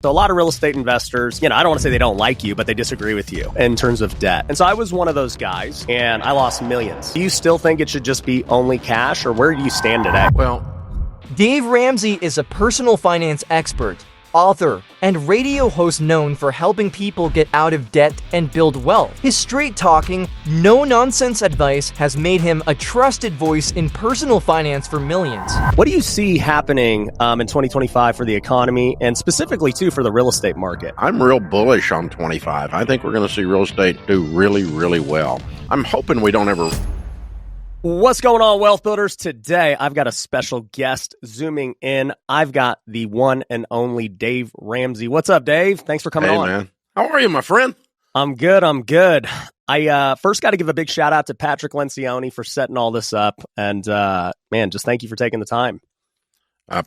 So a lot of real estate investors, I don't want to say they don't like you, but they disagree with you in terms of debt. And so I was one of those guys, and I lost millions. Do you still think it should just be only cash, or where do you stand today? Well, Dave Ramsey is a personal finance expert, author, and radio host known for helping people get out of debt and build wealth. His straight-talking, no-nonsense advice has made him a trusted voice in personal finance for millions. What do you see happening in 2025 for the economy, and specifically, too, for the real estate market? I'm real bullish on 25. I think we're going to see real estate do really, really well. I'm hoping we don't ever... What's going on, Wealth Builders? Today, I've got a special guest zooming in. I've got the one and only Dave Ramsey. What's up, Dave? Thanks for coming on. Hey, man. How are you, my friend? I'm good. I first got to give a big shout out to Patrick Lencioni for setting all this up. And, man, just thank you for taking the time.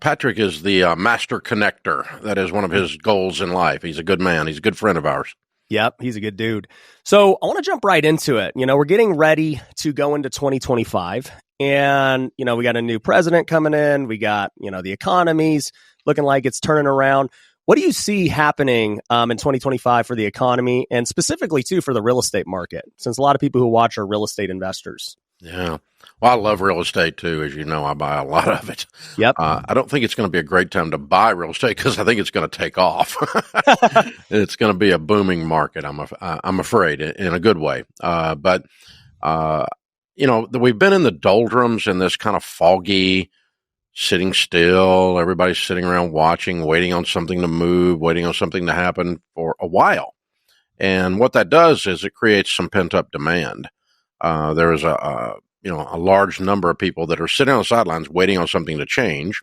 Patrick is the master connector. That is one of his goals in life. He's a good man. He's a good friend of ours. Yep, he's a good dude. So I want to jump right into it. We're getting ready to go into 2025, and, we got a new president coming in. We got, the economy's looking like it's turning around. What do you see happening in 2025 for the economy, and specifically, too, for the real estate market, since a lot of people who watch are real estate investors? Yeah. Well, I love real estate, too. As you know, I buy a lot of it. Yep. I don't think it's going to be a great time to buy real estate because I think it's going to take off. It's going to be a booming market, I'm afraid, in a good way. But we've been in the doldrums in this kind of foggy, sitting still. Everybody's sitting around watching, waiting on something to move, waiting on something to happen for a while. And what that does is it creates some pent-up demand. There is a large number of people that are sitting on the sidelines waiting on something to change.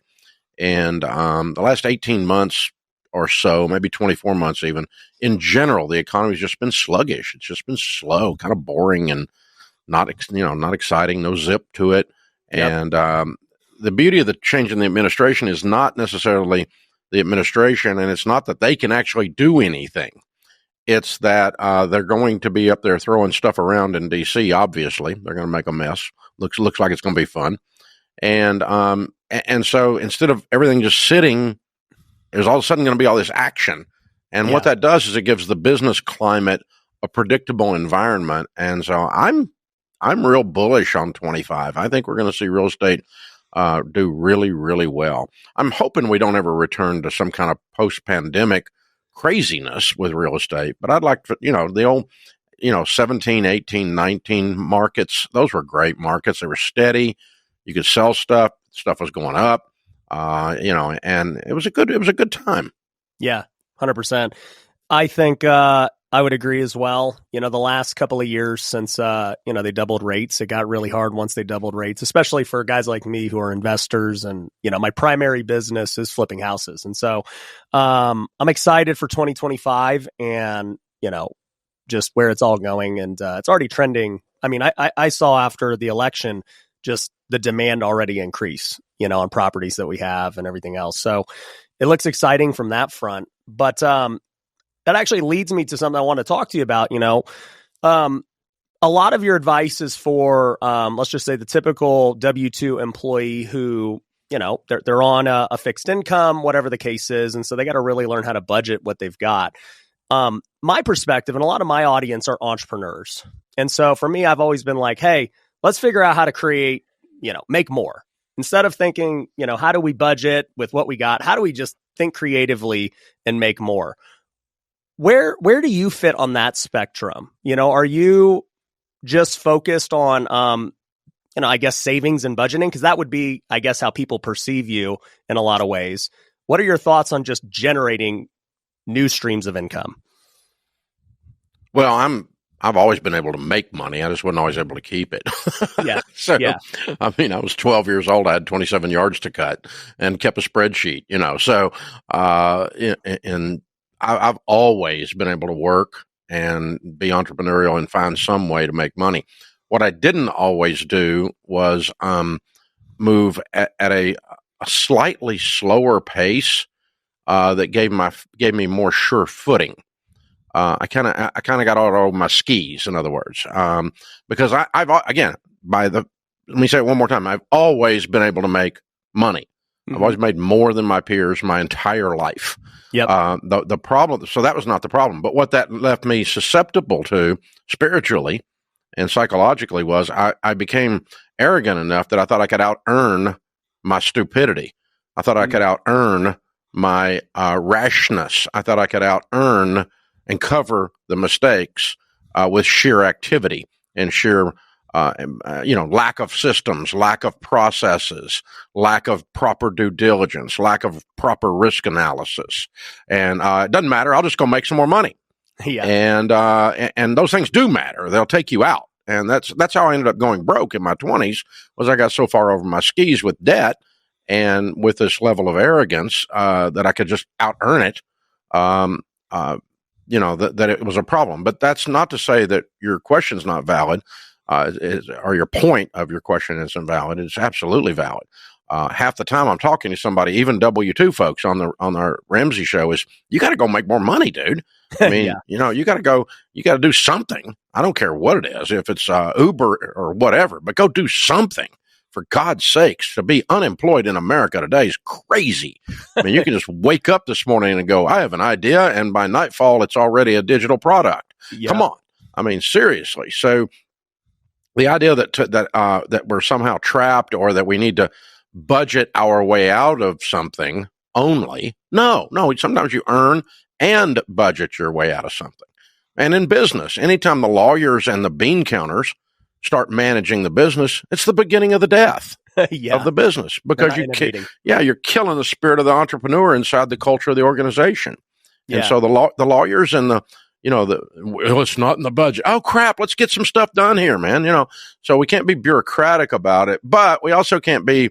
And the last 18 months or so, maybe 24 months even, in general, the economy's just been sluggish. It's just been slow, kind of boring and not exciting, no zip to it. Yep. And the beauty of the change in the administration is not necessarily the administration, and it's not that they can actually do anything. It's that they're going to be up there throwing stuff around in D.C., obviously. They're going to make a mess. Looks like it's going to be fun. And so instead of everything just sitting, there's all of a sudden going to be all this action. And what that does is it gives the business climate a predictable environment. And so I'm real bullish on 25. I think we're going to see real estate do really, really well. I'm hoping we don't ever return to some kind of post-pandemic craziness with real estate, but I'd like to, the old, 17, 18, 19 markets, those were great markets. They were steady. You could sell stuff. Stuff was going up, and it was a good time. Yeah, 100%. I think, I would agree as well. The last couple of years since, they doubled rates, it got really hard once they doubled rates, especially for guys like me who are investors. And, my primary business is flipping houses. And so I'm excited for 2025 and, just where it's all going. And it's already trending. I mean, I saw after the election, just the demand already increase, on properties that we have and everything else. So it looks exciting from that front. But, that actually leads me to something I want to talk to you about. A lot of your advice is for, let's just say, the typical W-2 employee who, they're on a fixed income, whatever the case is. And so they got to really learn how to budget what they've got. My perspective, and a lot of my audience are entrepreneurs. And so for me, I've always been like, hey, let's figure out how to create, make more. Instead of thinking, how do we budget with what we got? How do we just think creatively and make more? Where do you fit on that spectrum? Are you just focused on, I guess, savings and budgeting? Because that would be, I guess, how people perceive you in a lot of ways. What are your thoughts on just generating new streams of income? Well, I've always been able to make money. I just wasn't always able to keep it. Yeah. I was 12 years old. I had 27 yards to cut and kept a spreadsheet, So, and I've always been able to work and be entrepreneurial and find some way to make money. What I didn't always do was move at a slightly slower pace that gave me more sure footing. I kind of got out over my skis, in other words, because let me say it one more time. I've always been able to make money. I've always made more than my peers my entire life. Yep. The problem, so that was not the problem. But what that left me susceptible to spiritually and psychologically was I became arrogant enough that I thought I could out-earn my stupidity. I thought I could out-earn my rashness. I thought I could out-earn and cover the mistakes with sheer activity and sheer lack of systems, lack of processes, lack of proper due diligence, lack of proper risk analysis. And it doesn't matter. I'll just go make some more money. Yeah. And those things do matter. They'll take you out. And that's how I ended up going broke in my 20s, was I got so far over my skis with debt and with this level of arrogance that I could just out-earn it, that it was a problem. But that's not to say that your question's not valid. Or your point of your question isn't valid. It's absolutely valid. Half the time I'm talking to somebody, even W-2 folks on our Ramsey Show, is you got to go make more money, dude. I mean, you got to do something. I don't care what it is, if it's Uber or whatever, but go do something. For God's sakes, to be unemployed in America today is crazy. I mean, you can just wake up this morning and go, I have an idea, and by nightfall, it's already a digital product. Yeah. Come on. I mean, seriously. So the idea that we're somehow trapped or that we need to budget our way out of something only. No. Sometimes you earn and budget your way out of something. And in business, anytime the lawyers and the bean counters start managing the business, it's the beginning of the death of the business, because you're killing the spirit of the entrepreneur inside the culture of the organization. Yeah. And so the lawyers and it's not in the budget. Oh crap, let's get some stuff done here, man. So we can't be bureaucratic about it, but we also can't be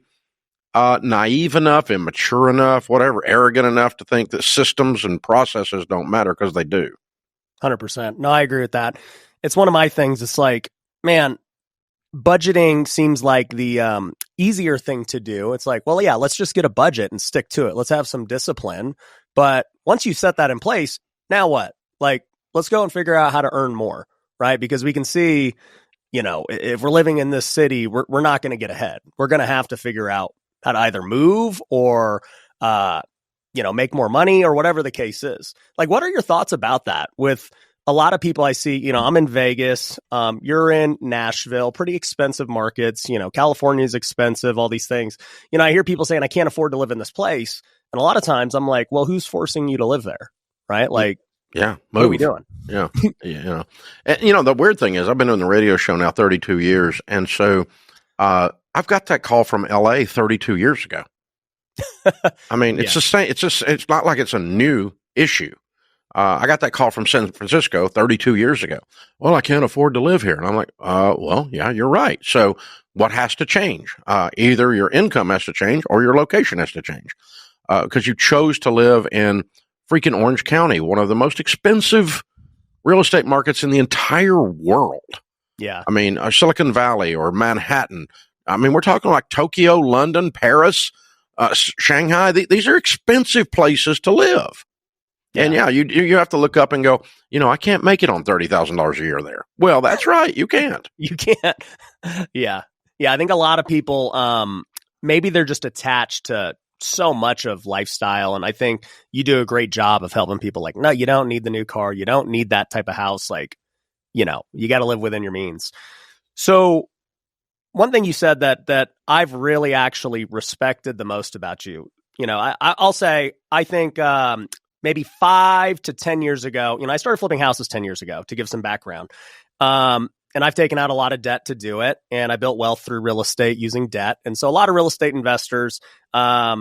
naive enough, immature enough, whatever, arrogant enough to think that systems and processes don't matter, because they do. 100%. No, I agree with that. It's one of my things. It's like, man, budgeting seems like the easier thing to do. It's like, well, yeah, let's just get a budget and stick to it. Let's have some discipline. But once you set that in place, now what? Like, let's go and figure out how to earn more, right? Because we can see, if we're living in this city, we're not going to get ahead. We're going to have to figure out how to either move or, make more money or whatever the case is. Like, what are your thoughts about that? With a lot of people I see, I'm in Vegas, you're in Nashville, pretty expensive markets, California is expensive, all these things. I hear people saying, I can't afford to live in this place. And a lot of times I'm like, well, who's forcing you to live there? Right? Like, yeah, what are we doing? Yeah. And, the weird thing is I've been doing the radio show now 32 years. And so I've got that call from LA 32 years ago. I mean, it's the same. It's not like it's a new issue. I got that call from San Francisco 32 years ago. Well, I can't afford to live here. And I'm like, well, yeah, you're right. So what has to change? Either your income has to change or your location has to change. Because you chose to live in freaking Orange County, one of the most expensive real estate markets in the entire world. Yeah. I mean, Silicon Valley or Manhattan. I mean, we're talking like Tokyo, London, Paris, Shanghai. These are expensive places to live. Yeah. And yeah, you have to look up and go, I can't make it on $30,000 a year there. Well, that's right. You can't. You can't. Yeah. Yeah. I think a lot of people, maybe they're just attached to so much of lifestyle. And I think you do a great job of helping people like, no, you don't need the new car. You don't need that type of house. Like, you got to live within your means. So one thing you said that I've really actually respected the most about you, I'll say, I think, maybe 5 to 10 years ago, I started flipping houses 10 years ago, to give some background. And I've taken out a lot of debt to do it. And I built wealth through real estate using debt. And so a lot of real estate investors, I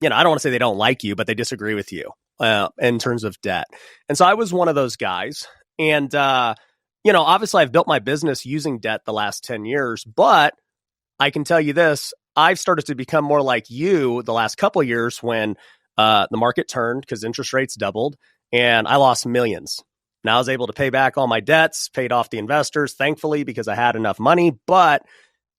don't want to say they don't like you, but they disagree with you in terms of debt. And so I was one of those guys. And, obviously I've built my business using debt the last 10 years, but I can tell you this, I've started to become more like you the last couple of years when the market turned because interest rates doubled and I lost millions. Now I was able to pay back all my debts, paid off the investors, thankfully, because I had enough money. But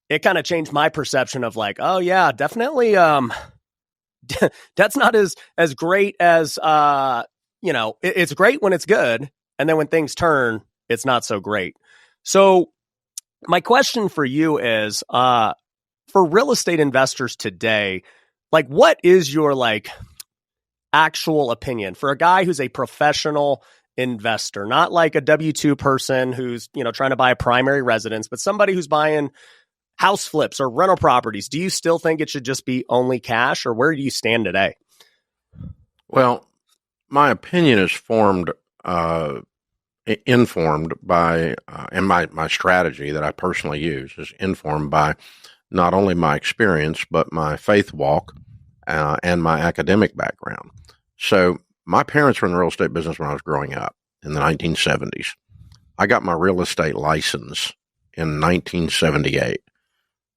it kind of changed my perception of like, oh yeah, definitely. Debt's not as great as it's great when it's good, and then when things turn, it's not so great. So my question for you is, for real estate investors today, like, what is your like actual opinion for a guy who's a professional investor, not like a W-2 person who's, trying to buy a primary residence, but somebody who's buying house flips or rental properties? Do you still think it should just be only cash, or where do you stand today? Well, my opinion is informed by, and my strategy that I personally use is informed by not only my experience, but my faith walk and my academic background. So my parents were in the real estate business when I was growing up in the 1970s. I got my real estate license in 1978.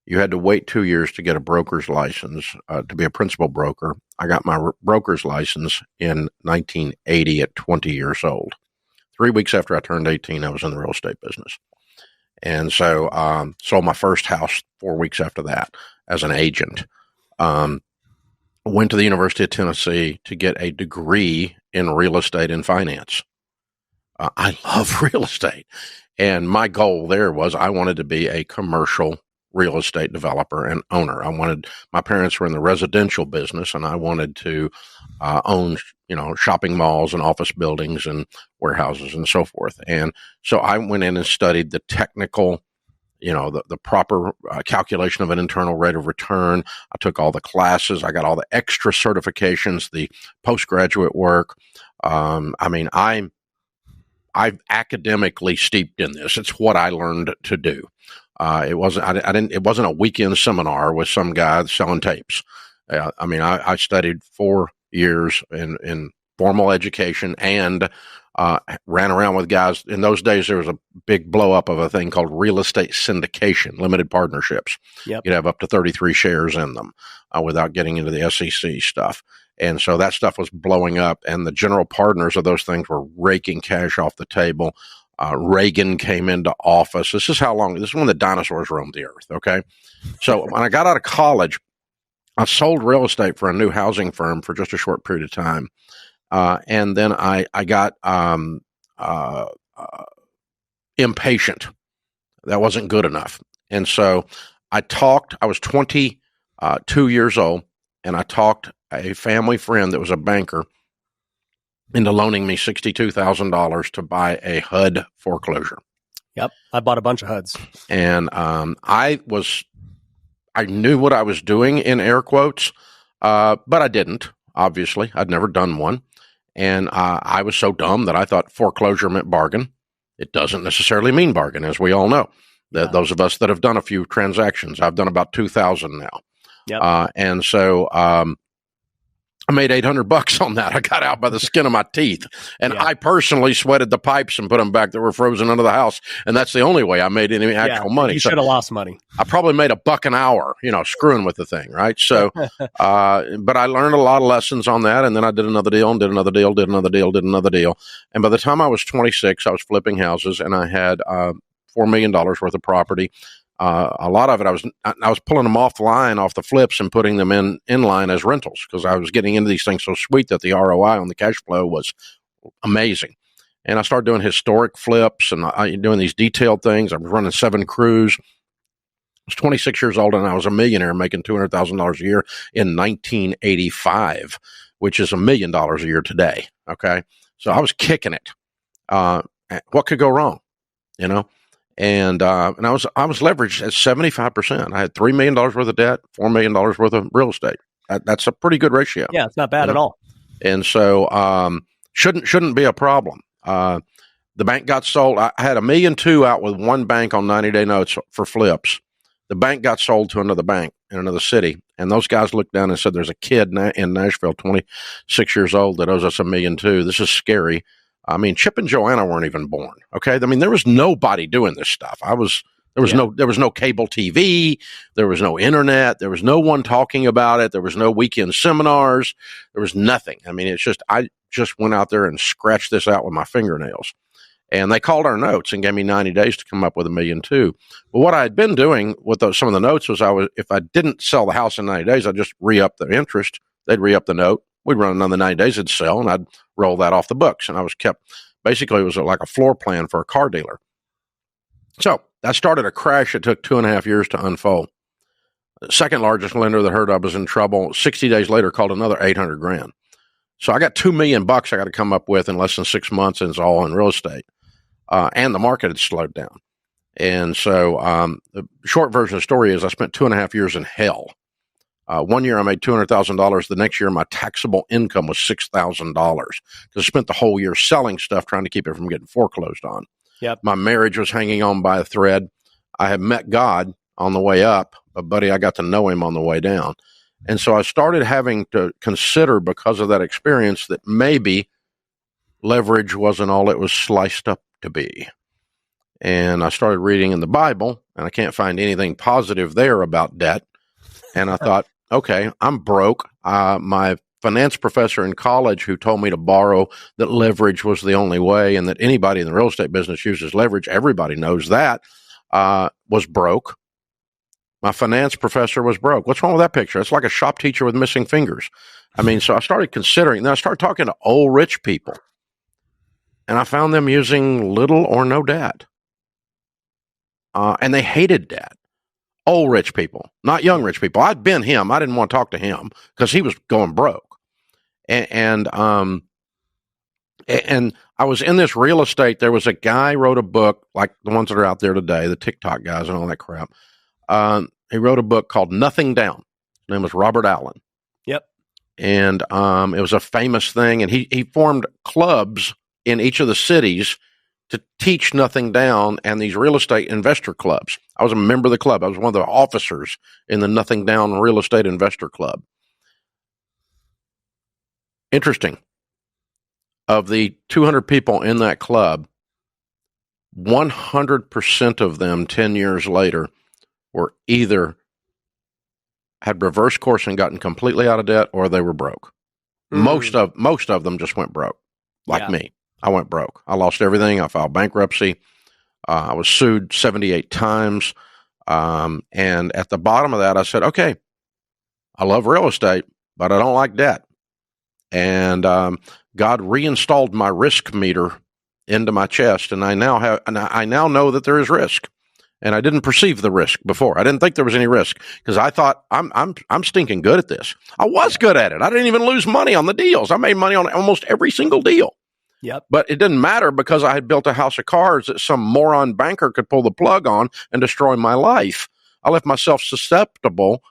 You had to wait 2 years to get a broker's license to be a principal broker. I got my broker's license in 1980 at 20 years old. 3 weeks after I turned 18, I was in the real estate business. And so sold my first house 4 weeks after that as an agent. Went to the University of Tennessee to get a degree in real estate and finance. I love real estate. And my goal there was I wanted to be a commercial real estate developer and owner. My parents were in the residential business, and I wanted to own, shopping malls and office buildings and warehouses and so forth. And so I went in and studied the technical, the proper calculation of an internal rate of return. I took all the classes. I got all the extra certifications, the postgraduate work. I'm academically steeped in this. It's what I learned to do. It wasn't a weekend seminar with some guy selling tapes. I studied 4 years in formal education and ran around with guys. In those days, there was a big blow up of a thing called real estate syndication, limited partnerships. Yep. You'd have up to 33 shares in them without getting into the SEC stuff. And so that stuff was blowing up, and the general partners of those things were raking cash off the table. Reagan came into office. This is when the dinosaurs roamed the earth. Okay. So when I got out of college, I sold real estate for a new housing firm for just a short period of time. And then I got impatient. That wasn't good enough. And so I was 22 years old, and I talked a family friend that was a banker into loaning me $62,000 to buy a HUD foreclosure. Yep. I bought a bunch of HUDs. And I knew what I was doing in air quotes, but I didn't, obviously. I'd never done one. And I was so dumb that I thought foreclosure meant bargain. It doesn't necessarily mean bargain, as we all know. Those of us that have done a few transactions, I've done about 2,000 now. Yep. And so I made $800 on that. I got out by the skin of my teeth, and I personally sweated the pipes and put them back that were frozen under the house. And that's the only way I made any actual money. You should have lost money. I probably made $1 an hour, screwing with the thing. Right. So, but I learned a lot of lessons on that. And then I did another deal and did another deal, did another deal, did another deal. And by the time I was 26, I was flipping houses, and I had $4 million worth of property. A lot of it, I was pulling them off the flips and putting them in line as rentals, because I was getting into these things so sweet that the ROI on the cash flow was amazing. And I started doing historic flips and doing these detailed things. I was running 7 crews. I was 26 years old, and I was a millionaire making $200,000 a year in 1985, which is $1 million a year today. Okay. So I was kicking it. What could go wrong? And I was leveraged at 75%. I had $3 million worth of debt, $4 million worth of real estate. That's a pretty good ratio. Yeah, it's not bad at all. And so shouldn't be a problem. The bank got sold. I had $1.2 million out with one bank on 90-day notes for flips. The bank got sold to another bank in another city, and those guys looked down and said, "There's a kid in Nashville, 26 years old, that owes us $1.2 million. This is scary." I mean, Chip and Joanna weren't even born. Okay. I mean, there was nobody doing this stuff. There was no cable TV. There was no internet. There was no one talking about it. There was no weekend seminars. There was nothing. I mean, I just went out there and scratched this out with my fingernails, and they called our notes and gave me 90 days to come up with $1.2 million. But what I had been doing with some of the notes was if I didn't sell the house in 90 days, I'd just re-up the interest. They'd re-up the note. We'd run another 90 days, it'd sell, and I'd roll that off the books. And I was basically, it was like a floor plan for a car dealer. So that started a crash that took 2.5 years to unfold. second largest lender that heard I was in trouble, 60 days later called another 800 grand. So I got $2 million I got to come up with in less than 6 months, and it's all in real estate. And the market had slowed down. And so the short version of the story is I spent 2.5 years in hell. 1 year I made $200,000. The next year my taxable income was $6,000 because I spent the whole year selling stuff, trying to keep it from getting foreclosed on. Yep. My marriage was hanging on by a thread. I had met God on the way up, but buddy, I got to know him on the way down. And so I started having to consider, because of that experience, that maybe leverage wasn't all it was sliced up to be. And I started reading in the Bible, and I can't find anything positive there about debt. And I thought, okay, I'm broke. My finance professor in college, who told me to borrow, that leverage was the only way, and that anybody in the real estate business uses leverage, everybody knows that, was broke. My finance professor was broke. What's wrong with that picture? It's like a shop teacher with missing fingers. I mean, so I started considering, then I started talking to old rich people, and I found them using little or no debt. And they hated debt. Old rich people, not young rich people. I'd been him. I didn't want to talk to him because he was going broke. And I was in this real estate. There was a guy wrote a book like the ones that are out there today, the TikTok guys and all that crap. He wrote a book called Nothing Down. His name was Robert Allen. Yep. And it was a famous thing. And he formed clubs in each of the cities to teach nothing down, and these real estate investor clubs. I was a member of the club. I was one of the officers in the Nothing Down Real Estate Investor Club. Interesting. Of the 200 people in that club, 100% of them 10 years later were either had reverse course and gotten completely out of debt, or they were broke. Mm-hmm. Most of them just went broke, like me. I went broke. I lost everything. I filed bankruptcy. I was sued 78 times. And at the bottom of that, I said, okay, I love real estate, but I don't like debt. And God reinstalled my risk meter into my chest, and I now know that there is risk. And I didn't perceive the risk before. I didn't think there was any risk because I thought I'm stinking good at this. I was good at it. I didn't even lose money on the deals. I made money on almost every single deal. Yep. But it didn't matter because I had built a house of cards that some moron banker could pull the plug on and destroy my life. I left myself susceptible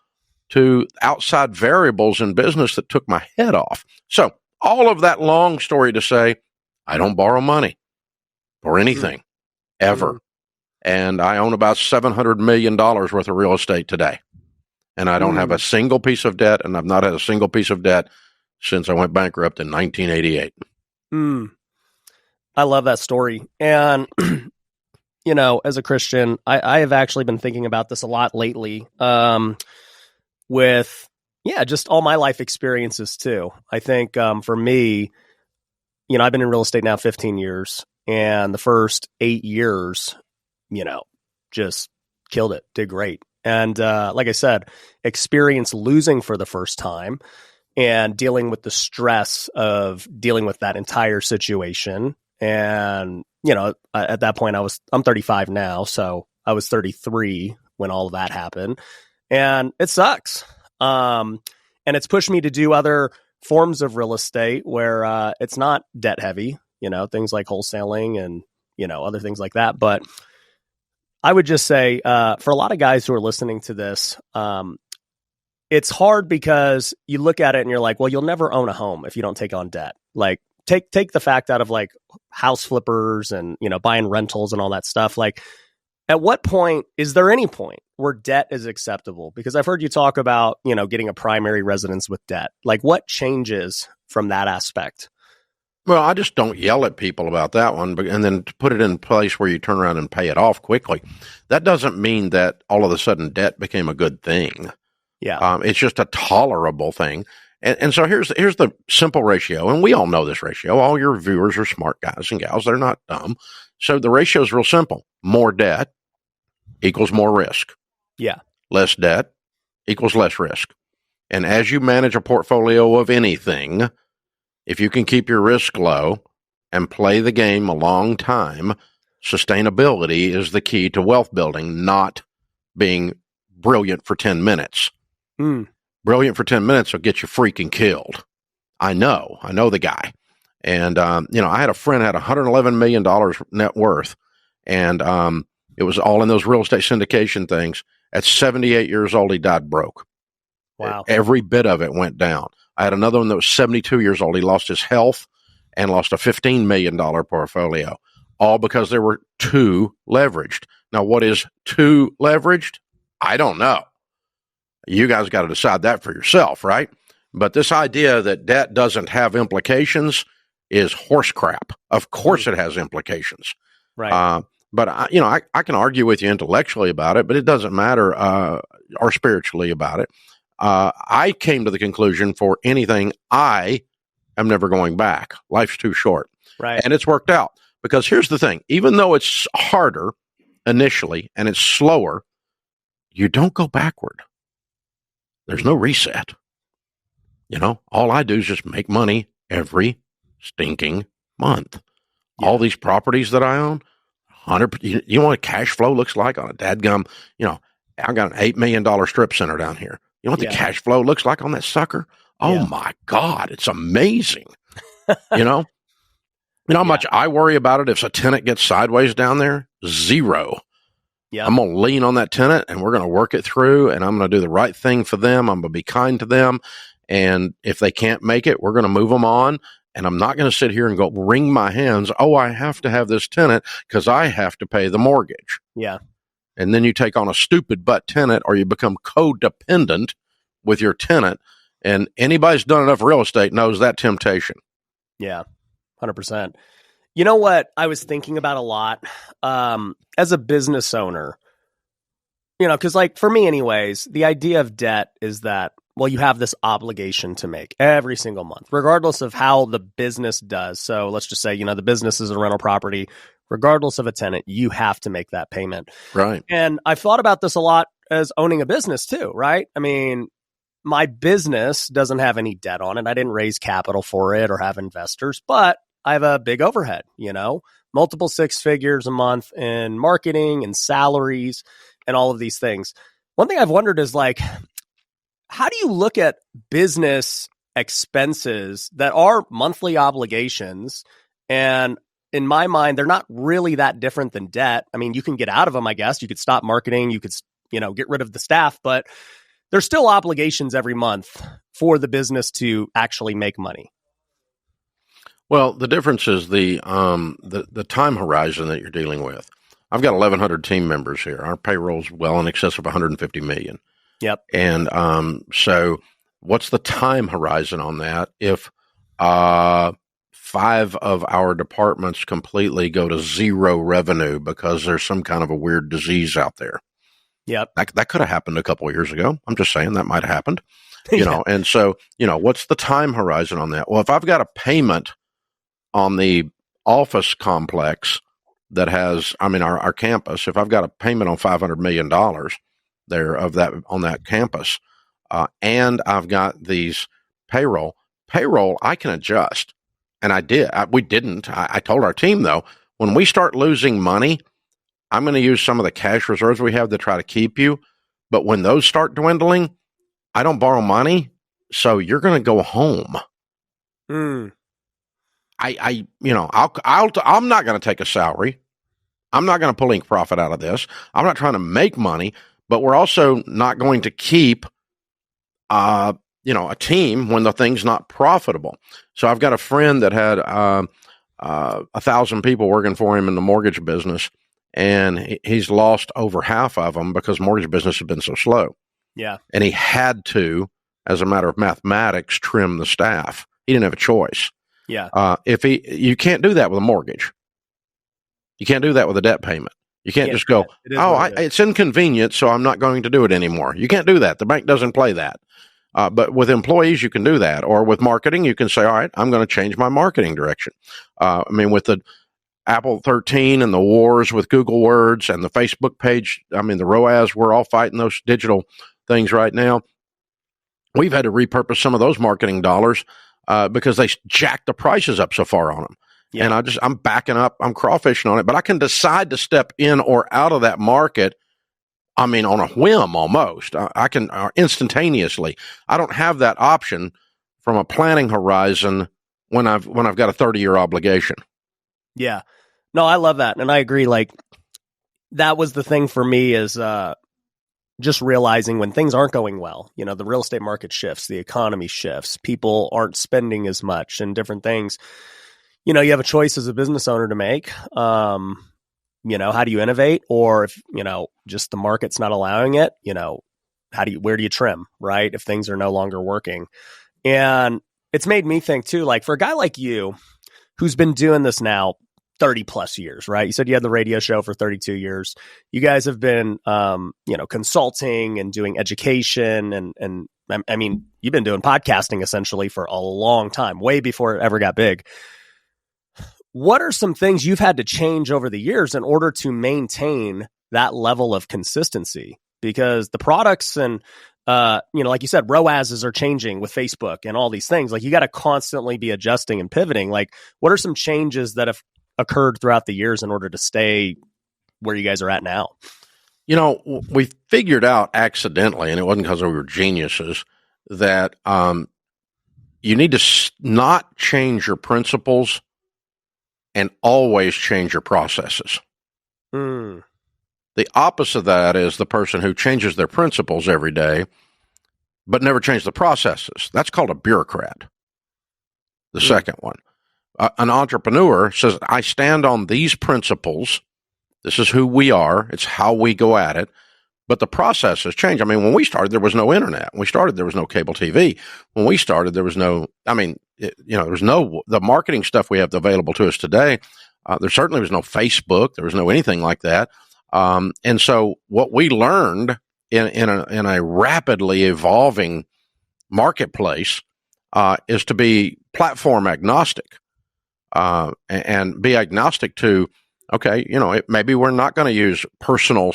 to outside variables in business that took my head off. So all of that long story to say, I don't borrow money for anything, ever. And I own about $700 million worth of real estate today. And I don't have a single piece of debt, and I've not had a single piece of debt since I went bankrupt in 1988. I love that story. And, you know, as a Christian, I have actually been thinking about this a lot lately with, just all my life experiences too. I think for me, you know, I've been in real estate now 15 years, and the first 8 years, you know, just killed it, did great. And like I said, experienced losing for the first time and dealing with the stress of dealing with that entire situation. And, you know, at that point I'm 35 now. So I was 33 when all of that happened, and it sucks. And it's pushed me to do other forms of real estate where it's not debt heavy, you know, things like wholesaling and, you know, other things like that. But I would just say for a lot of guys who are listening to this, it's hard because you look at it and you're like, well, you'll never own a home if you don't take on debt. Like take the fact out of like house flippers and, you know, buying rentals and all that stuff. Like, at what point, is there any point where debt is acceptable? Because I've heard you talk about, you know, getting a primary residence with debt. Like, what changes from that aspect? Well, I just don't yell at people about that one, and then to put it in place where you turn around and pay it off quickly. That doesn't mean that all of a sudden debt became a good thing. Yeah. It's just a tolerable thing. And so here's the simple ratio, and we all know this ratio. All your viewers are smart guys and gals. They're not dumb. So the ratio is real simple. More debt equals more risk. Yeah. Less debt equals less risk. And as you manage a portfolio of anything, if you can keep your risk low and play the game a long time, sustainability is the key to wealth building, not being brilliant for 10 minutes. Brilliant for 10 minutes will get you freaking killed. I know the guy. And, I had a friend had $111 million net worth, and it was all in those real estate syndication things. At 78 years old, he died broke. Wow. Every bit of it went down. I had another one that was 72 years old. He lost his health and lost a $15 million portfolio, all because there were too leveraged. Now, what is too leveraged? I don't know. You guys got to decide that for yourself, right? But this idea that debt doesn't have implications is horse crap. Of course it has implications. Right. But I can argue with you intellectually about it, but it doesn't matter, or spiritually about it. I came to the conclusion for anything, I am never going back. Life's too short. Right. And it's worked out, because here's the thing. Even though it's harder initially and it's slower, you don't go backward. There's no reset. All I do is just make money every stinking month. Yeah. All these properties that I own, 100. You know what cash flow looks like on a dadgum? I got an $8 million strip center down here. You know what the cash flow looks like on that sucker? Oh my God, it's amazing. You know how much I worry about it if a tenant gets sideways down there? Zero. Yeah. I'm going to lean on that tenant, and we're going to work it through, and I'm going to do the right thing for them. I'm going to be kind to them. And if they can't make it, we're going to move them on. And I'm not going to sit here and go wring my hands. Oh, I have to have this tenant because I have to pay the mortgage. Yeah. And then you take on a stupid butt tenant, or you become codependent with your tenant. And anybody's done enough real estate knows that temptation. Yeah, 100%. You know what I was thinking about a lot as a business owner, because for me anyways, the idea of debt is that, well, you have this obligation to make every single month, regardless of how the business does. So let's just say, the business is a rental property. Regardless of a tenant, you have to make that payment. Right. And I've thought about this a lot as owning a business too, right? I mean, my business doesn't have any debt on it. I didn't raise capital for it or have investors, but I have a big overhead, multiple six figures a month in marketing and salaries and all of these things. One thing I've wondered is how do you look at business expenses that are monthly obligations? And in my mind, they're not really that different than debt. I mean, you can get out of them, I guess. You could stop marketing. You could, get rid of the staff, but there's still obligations every month for the business to actually make money. Well, the difference is the time horizon that you're dealing with. I've got 1,100 team members here. Our payroll's well in excess of 150 million. Yep. And so what's the time horizon on that? If 5 of our departments completely go to zero revenue because there's some kind of a weird disease out there. Yep. That could have happened a couple of years ago. I'm just saying that might have happened. And so, what's the time horizon on that? Well, if I've got a payment on the office complex that has, our campus, if I've got a payment on $500 million there of that on that campus, and I've got these payroll, I can adjust. And I did. We didn't. I told our team, though, when we start losing money, I'm going to use some of the cash reserves we have to try to keep you. But when those start dwindling, I don't borrow money. So you're going to go home. I'm not going to take a salary. I'm not going to pull any profit out of this. I'm not trying to make money, but we're also not going to keep, a team when the thing's not profitable. So I've got a friend that had 1,000 people working for him in the mortgage business, and he's lost over half of them because mortgage business has been so slow. Yeah. And he had to, as a matter of mathematics, trim the staff. He didn't have a choice. Yeah. You can't do that with a mortgage. You can't do that with a debt payment. You can't just go, it's inconvenient, so I'm not going to do it anymore. You can't do that. The bank doesn't play that. But with employees, you can do that. Or with marketing, you can say, all right, I'm going to change my marketing direction. With the Apple 13 and the wars with Google Words and the Facebook page, the ROAS, we're all fighting those digital things right now. We've had to repurpose some of those marketing dollars because they jacked the prices up so far on them. Yeah. And I'm backing up, I'm crawfishing on it, but I can decide to step in or out of that market on a whim almost. I can instantaneously. I don't have that option from a planning horizon when I've got a 30-year obligation. Yeah. No, I love that. And I agree. Like, that was the thing for me is just realizing when things aren't going well, the real estate market shifts, the economy shifts, people aren't spending as much and different things. You have a choice as a business owner to make. How do you innovate? Or if, just the market's not allowing it, where do you trim, right? If things are no longer working. And it's made me think too, like for a guy like you, who's been doing this now 30 plus years, right? You said you had the radio show for 32 years. You guys have been, consulting and doing education. And I mean, you've been doing podcasting essentially for a long time, way before it ever got big. What are some things you've had to change over the years in order to maintain that level of consistency? Because the products and, like you said, ROASs are changing with Facebook and all these things. Like, you got to constantly be adjusting and pivoting. Like, what are some changes that have occurred throughout the years in order to stay where you guys are at now? We figured out accidentally, and it wasn't because we were geniuses, that you need to not change your principles and always change your processes. The opposite of that is the person who changes their principles every day, but never change the processes. That's called a bureaucrat. The second one. An entrepreneur says, I stand on these principles. This is who we are. It's how we go at it. But the process has changed. I mean, when we started, there was no internet. When we started, there was no cable TV. When we started, there was no, there was no, the marketing stuff we have available to us today. There certainly was no Facebook. There was no anything like that. And so what we learned in a rapidly evolving marketplace is to be platform agnostic and be agnostic to, okay, maybe we're not going to use personal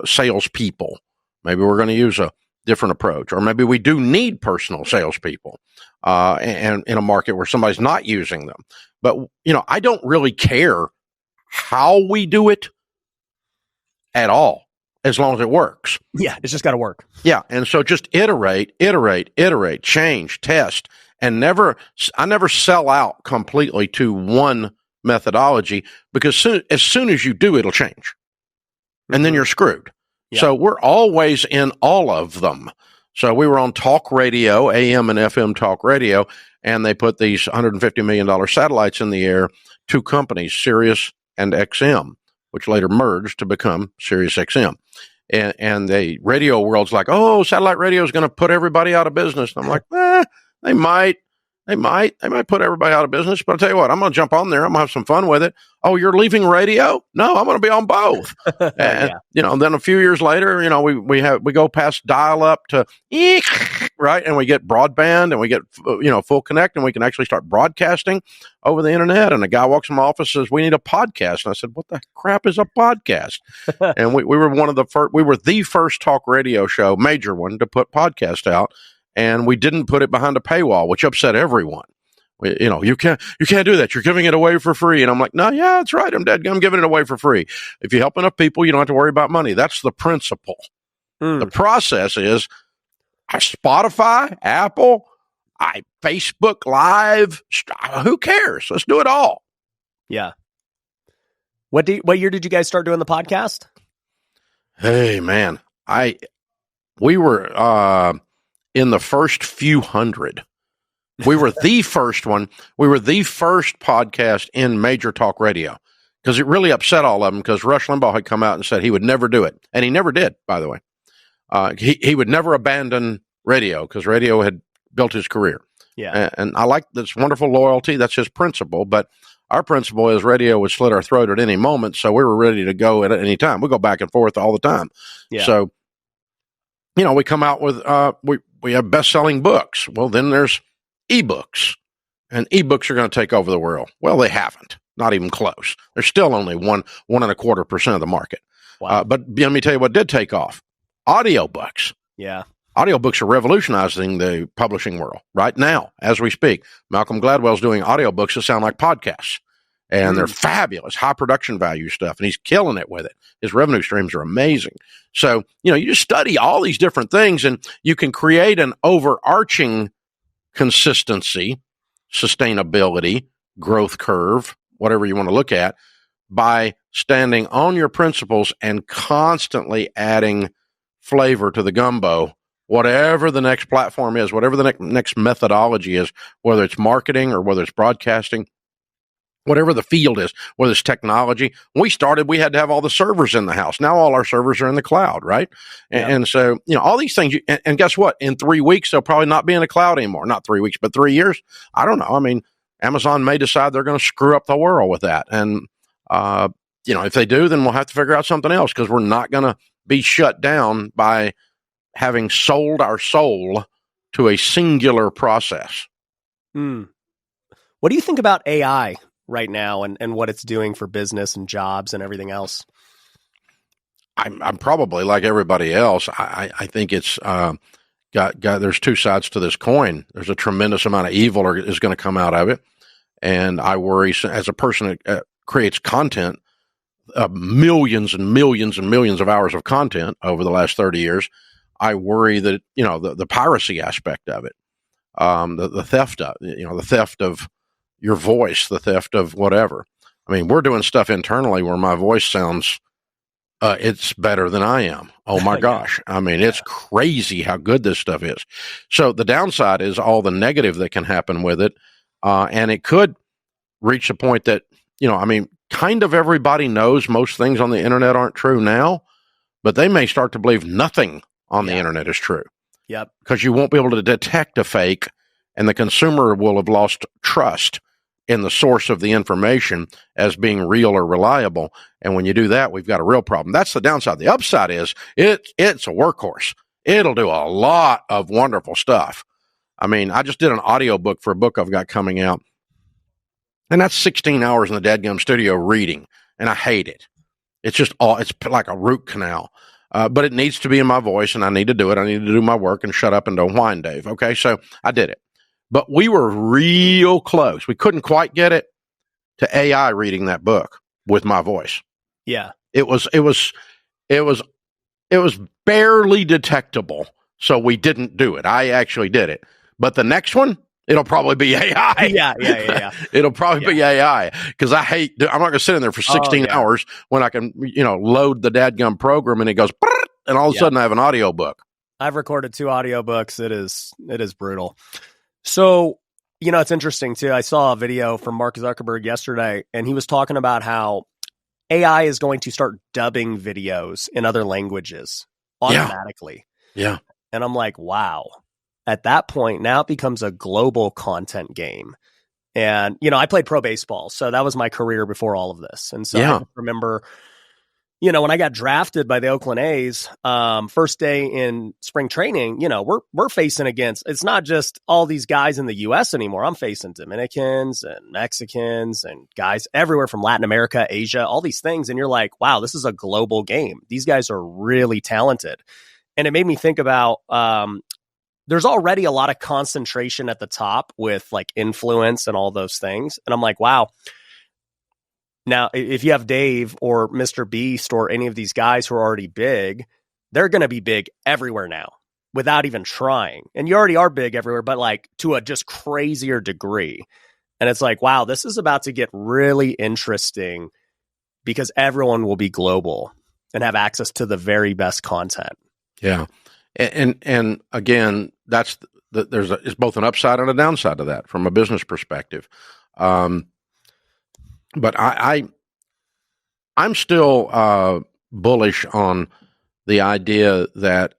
salespeople. Maybe we're going to use a different approach, or maybe we do need personal salespeople and in a market where somebody's not using them. But, I don't really care how we do it at all, as long as it works. Yeah, it's just got to work. Yeah, and so just iterate, change, test, and I never sell out completely to one methodology, because as soon as you do, it'll change, and then you're screwed. Yeah. So we're always in all of them. So we were on talk radio, AM and FM talk radio, and they put these $150 million satellites in the air, two companies, Sirius and XM, which later merged to become Sirius XM. And the radio world's like, oh, satellite radio is going to put everybody out of business. And I'm like, they might put everybody out of business, but I'll tell you what, I'm going to jump on there. I'm going to have some fun with it. Oh, you're leaving radio? No, I'm going to be on both. And, then a few years later, we go past dial up to right. And we get broadband and we get, full connect, and we can actually start broadcasting over the internet. And a guy walks in my office and says, we need a podcast. And I said, what the crap is a podcast? And we were the first talk radio show, major one, to put podcast out. And we didn't put it behind a paywall, which upset everyone. You can't do that. You're giving it away for free. And I'm like, no, yeah, that's right. I'm giving it away for free. If you help enough people, you don't have to worry about money. That's the principle. The process is Spotify, Apple, Facebook Live. Who cares? Let's do it all. Yeah. What year did you guys start doing the podcast? Hey, man, we were in the first few hundred. We were the first one. We were the first podcast in major talk radio, because it really upset all of them, because Rush Limbaugh had come out and said he would never do it. And he never did, by the way. He would never abandon radio, because radio had built his career. Yeah. And I like this wonderful loyalty. That's his principle. But our principle is radio would slit our throat at any moment. So we were ready to go at any time. We go back and forth all the time. Yeah. So, we come out with, we have best-selling books. Well, then there's ebooks, and ebooks are going to take over the world. Well, they haven't, not even close. They're still only 1.25% of the market. Wow. But let me tell you what did take off: audiobooks. Yeah. Audiobooks are revolutionizing the publishing world right now as we speak. Malcolm Gladwell's doing audiobooks that sound like podcasts. and they're fabulous, high production value stuff, and he's killing it with it. His revenue streams are amazing. So, you just study all these different things, and you can create an overarching consistency, sustainability, growth curve, whatever you want to look at, by standing on your principles and constantly adding flavor to the gumbo, whatever the next platform is, whatever the next methodology is, whether it's marketing or whether it's broadcasting, whatever the field is, whether it's technology. When we started, we had to have all the servers in the house. Now all our servers are in the cloud, right? Yeah. And so, all these things, and guess what? In 3 weeks, they'll probably not be in the cloud anymore. Not 3 weeks, but 3 years. I don't know. I mean, Amazon may decide they're going to screw up the world with that. And, if they do, then we'll have to figure out something else, because we're not going to be shut down by having sold our soul to a singular process. What do you think about AI right now and what it's doing for business and jobs and everything else? I'm probably like everybody else. I think it's there's two sides to this coin. There's a tremendous amount of evil is going to come out of it. And I worry, as a person that creates content, millions and millions and millions of hours of content over the last 30 years, I worry that, the piracy aspect of it, the theft of, the theft of your voice, the theft of whatever. I mean, we're doing stuff internally where my voice sounds, it's better than I am. Oh my gosh. I mean, it's crazy how good this stuff is. So the downside is all the negative that can happen with it. And it could reach a point that, kind of everybody knows most things on the internet aren't true now, but they may start to believe nothing on the internet is true. Yep. Because you won't be able to detect a fake, and the consumer will have lost trust in the source of the information as being real or reliable. And when you do that, we've got a real problem. That's the downside. The upside is it's a workhorse. It'll do a lot of wonderful stuff. I mean, I just did an audiobook for a book I've got coming out, and that's 16 hours in the dadgum studio reading, and I hate it. It's like a root canal. But it needs to be in my voice, and I need to do it. I need to do my work and shut up and don't whine, Dave. Okay, so I did it. But we were real close. We couldn't quite get it to AI reading that book with my voice. Yeah. It was barely detectable, so we didn't do it. I actually did it. But the next one, it'll probably be AI. Yeah. It'll probably be AI, because I'm not going to sit in there for 16 hours when I can, load the dadgum program and it goes, and all of a sudden I have an audiobook. I've recorded 2 audiobooks. It is brutal. So, it's interesting too. I saw a video from Mark Zuckerberg yesterday, and he was talking about how AI is going to start dubbing videos in other languages automatically. Yeah. And I'm like, wow. At that point, now it becomes a global content game. And, I played pro baseball, so that was my career before all of this. And so I remember, when I got drafted by the Oakland A's, first day in spring training, we're facing against, it's not just all these guys in the U.S. anymore. I'm facing Dominicans and Mexicans and guys everywhere from Latin America, Asia, all these things. And you're like, wow, this is a global game. These guys are really talented. And it made me think about, there's already a lot of concentration at the top with like influence and all those things. And I'm like, wow. Now, if you have Dave or Mr. Beast or any of these guys who are already big, they're going to be big everywhere now without even trying. And you already are big everywhere, but like to a just crazier degree. And it's like, wow, this is about to get really interesting because everyone will be global and have access to the very best content. Yeah. And again, it's both an upside and a downside to that from a business perspective. But I'm still bullish on the idea that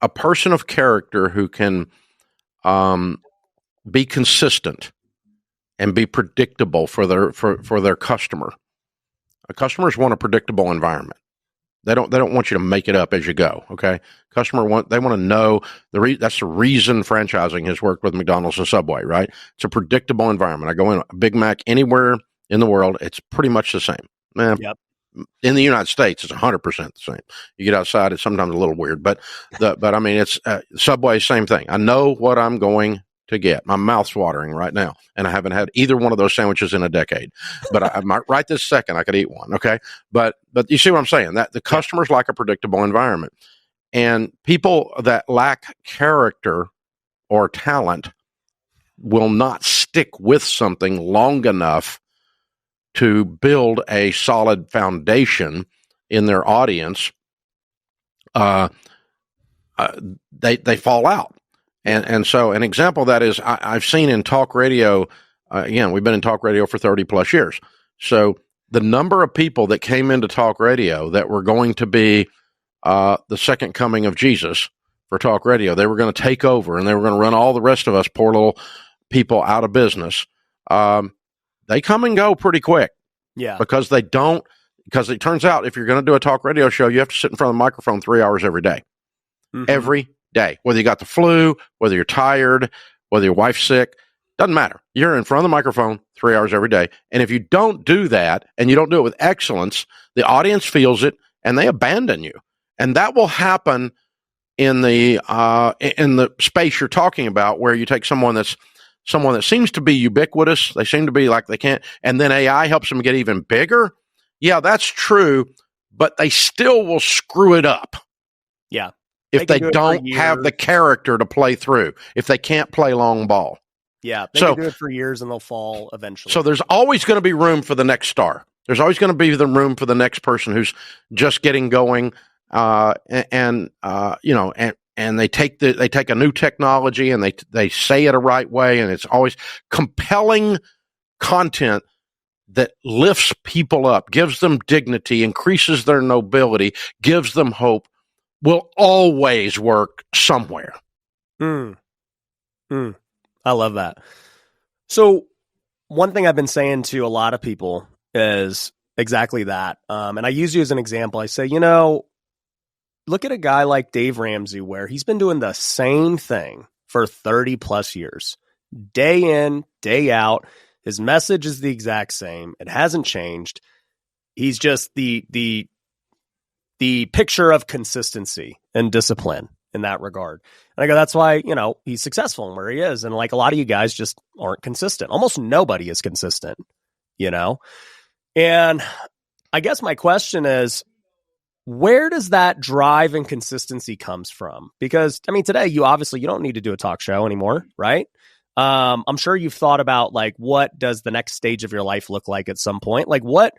a person of character who can be consistent and be predictable for their customer. Customers want a predictable environment. They don't want you to make it up as you go. Okay, they want to know that's the reason franchising has worked with McDonald's and Subway. Right? It's a predictable environment. I go in a Big Mac anywhere in the world, it's pretty much the same. Yep. In the United States, it's 100% the same. You get outside, it's sometimes a little weird, but I mean, it's Subway, same thing. I know what I'm going to get. My mouth's watering right now, and I haven't had either one of those sandwiches in a decade. But I might right this second I could eat one. Okay, but you see what I'm saying? That the customers like a predictable environment, and people that lack character or talent will not stick with something long enough to build a solid foundation in their audience. They fall out. And so an example of that is I've seen in talk radio, again, we've been in talk radio for 30 plus years. So the number of people that came into talk radio that were going to be the second coming of Jesus for talk radio, they were going to take over and they were going to run all the rest of us poor little people out of business. They come and go pretty quick. Yeah. Because it turns out if you're going to do a talk radio show, you have to sit in front of the microphone 3 hours every day. Mm-hmm. Every day. Whether you got the flu, whether you're tired, whether your wife's sick, doesn't matter. You're in front of the microphone 3 hours every day. And if you don't do that and you don't do it with excellence, the audience feels it and they abandon you. And that will happen in the space you're talking about, where you take someone that seems to be ubiquitous. They seem to be like they can't, and then AI helps them get even bigger. Yeah, that's true, but they still will screw it up. Yeah. If they don't have the character to play through, if they can't play long ball. Yeah, they can do it for years and they'll fall eventually. So there's always going to be room for the next star. There's always going to be the room for the next person who's just getting going, and they take a new technology and they say it a right way, and it's always compelling content that lifts people up, gives them dignity, increases their nobility, gives them hope, will always work somewhere. I love that. So one thing I've been saying to a lot of people is exactly that. And I use you as an example. I say, look at a guy like Dave Ramsey, where he's been doing the same thing for 30 plus years, day in, day out. His message is the exact same. It hasn't changed. He's just the picture of consistency and discipline in that regard. And I go, that's why, he's successful in where he is. And like a lot of you guys just aren't consistent. Almost nobody is consistent, And I guess my question is, where does that drive and consistency comes from? Because today you don't need to do a talk show anymore, right? I'm sure you've thought about what does the next stage of your life look like at some point? Like what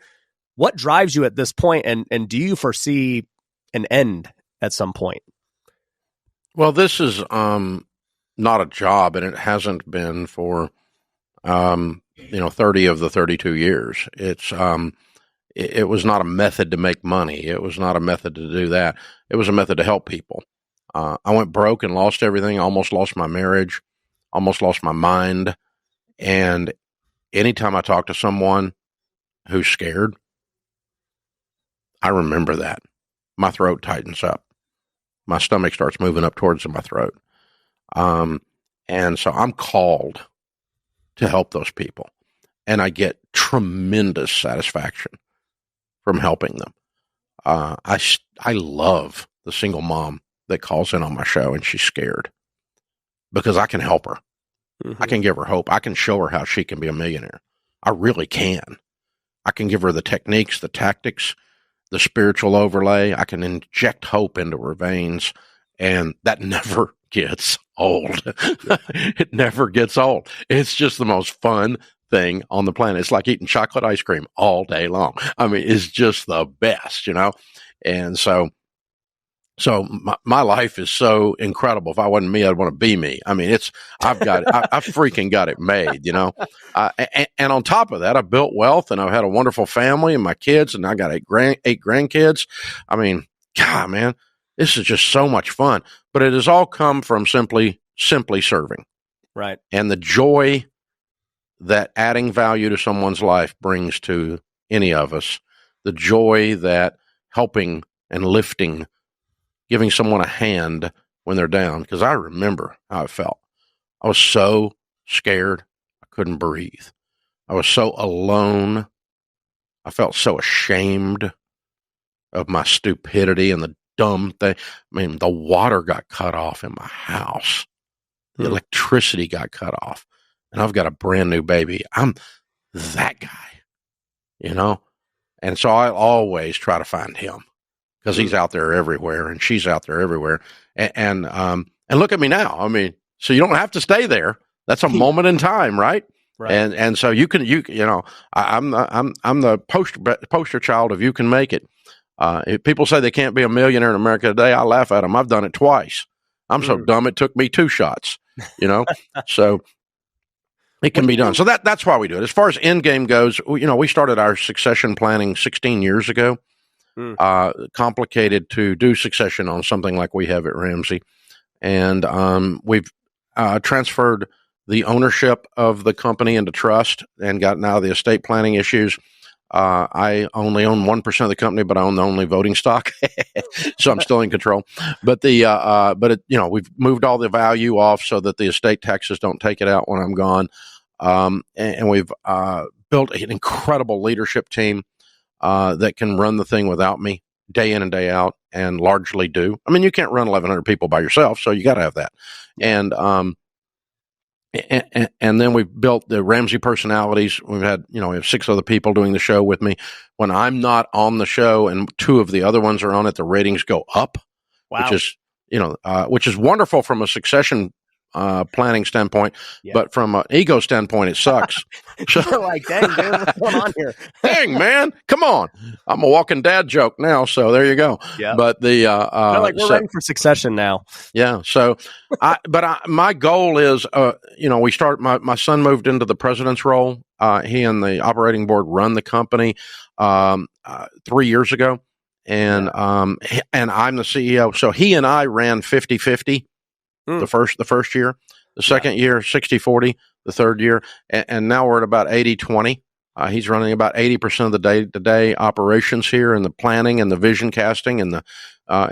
drives you at this point, and do you foresee an end at some point? Well, this is not a job, and it hasn't been for 30 of the 32 years. It was not a method to make money. It was not a method to do that. It was a method to help people. I went broke and lost everything. Almost lost my marriage. Almost lost my mind. And anytime I talk to someone who's scared, I remember that. My throat tightens up. My stomach starts moving up towards my throat. And so I'm called to help those people. And I get tremendous satisfaction from helping them. I love the single mom that calls in on my show and she's scared, because I can help her. Mm-hmm. I can give her hope. I can show her how she can be a millionaire. I really can. I can give her the techniques, the tactics, the spiritual overlay. I can inject hope into her veins, and that never gets old. It never gets old. It's just the most fun thing on the planet. It's like eating chocolate ice cream all day long. It's just the best, And so my life is so incredible. If I wasn't me, I'd want to be me. I freaking got it made, and on top of that, I've built wealth, and I've had a wonderful family and my kids, and I got eight grandkids. God, man, this is just so much fun, but it has all come from simply serving. Right. And the joy that adding value to someone's life brings to any of us, the joy that helping and lifting, giving someone a hand when they're down, because I remember how I felt. I was so scared, I couldn't breathe. I was so alone. I felt so ashamed of my stupidity and the dumb thing. The water got cut off in my house. The electricity got cut off, and I've got a brand new baby. I'm that guy, you know? And so I always try to find him because he's out there everywhere and she's out there everywhere. And look at me now. I mean, so you don't have to stay there. That's a moment in time, right? Right. And so you know, I'm the poster child of you can make it. If people say they can't be a millionaire in America today, I laugh at them. I've done it twice. I'm so dumb it took me 2 shots, you know? So it can be done. So that's why we do it. As far as end game goes, you know, we started our succession planning 16 years ago. Complicated to do succession on something like we have at Ramsey. And we've transferred the ownership of the company into trust and got now the estate planning issues. I only own 1% of the company, but I own the only voting stock, so I'm still in control. But you know, we've moved all the value off so that the estate taxes don't take it out when I'm gone. And we've built an incredible leadership team that can run the thing without me day in and day out, and largely do. I mean, you can't run 1,100 people by yourself, so you got to have that. And then we've built the Ramsey personalities. We've had, you know, we have 6 other people doing the show with me. When I'm not on the show and 2 of the other ones are on it, the ratings go up, which is, you know, which is wonderful from a succession planning standpoint, but from an ego standpoint, it sucks. So, you're like, dang, dude, what's going on here? Dang, man, come on! I'm a walking dad joke now, so there you go. Yeah. But the we're ready for succession now. Yeah. So, my goal is, you know, my son moved into the president's role. He and the operating board run the company 3 years ago, and I'm the CEO. So he and I ran 50-50. The first year, the second year, 60-40, the third year. And now we're at about 80-20. He's running about 80% of the day-to-day operations here and the planning and the vision casting and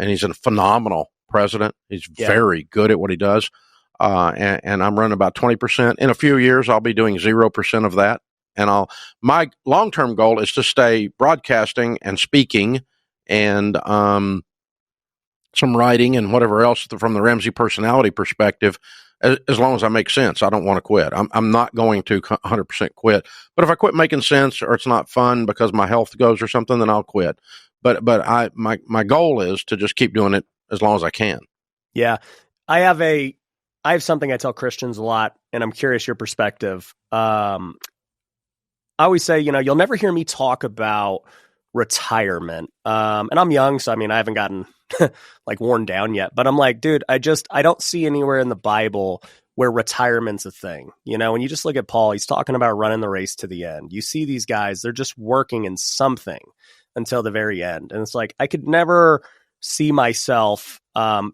he's a phenomenal president. He's very good at what he does. And I'm running about 20%. In a few years, I'll be doing 0% of that. And my long-term goal is to stay broadcasting and speaking and, some writing and whatever else from the Ramsey personality perspective, as long as I make sense. I don't want to quit. I'm not going to 100% quit. But if I quit making sense or it's not fun because my health goes or something, then I'll quit. But my goal is to just keep doing it as long as I can. Yeah. I have something I tell Christians a lot, and I'm curious your perspective. I always say, you know, you'll never hear me talk about retirement. And I'm young, so I mean, I haven't gotten like worn down yet, but I'm like, dude, I don't see anywhere in the Bible where retirement's a thing. You know, when you just look at Paul, he's talking about running the race to the end. You see these guys, they're just working in something until the very end. And it's like, I could never see myself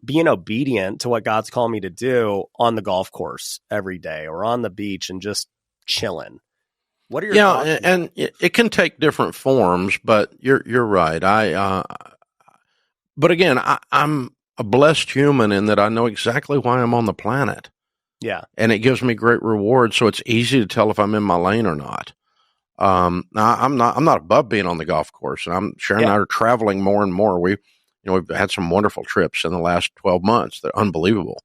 being obedient to what God's called me to do on the golf course every day or on the beach and just chilling. What are your thoughts? And it can take different forms, but you're right. But again, I'm a blessed human in that I know exactly why I'm on the planet. Yeah. And it gives me great reward, so it's easy to tell if I'm in my lane or not. Now I'm not above being on the golf course, and Sharon and I are traveling more and more. We've had some wonderful trips in the last 12 months that are unbelievable.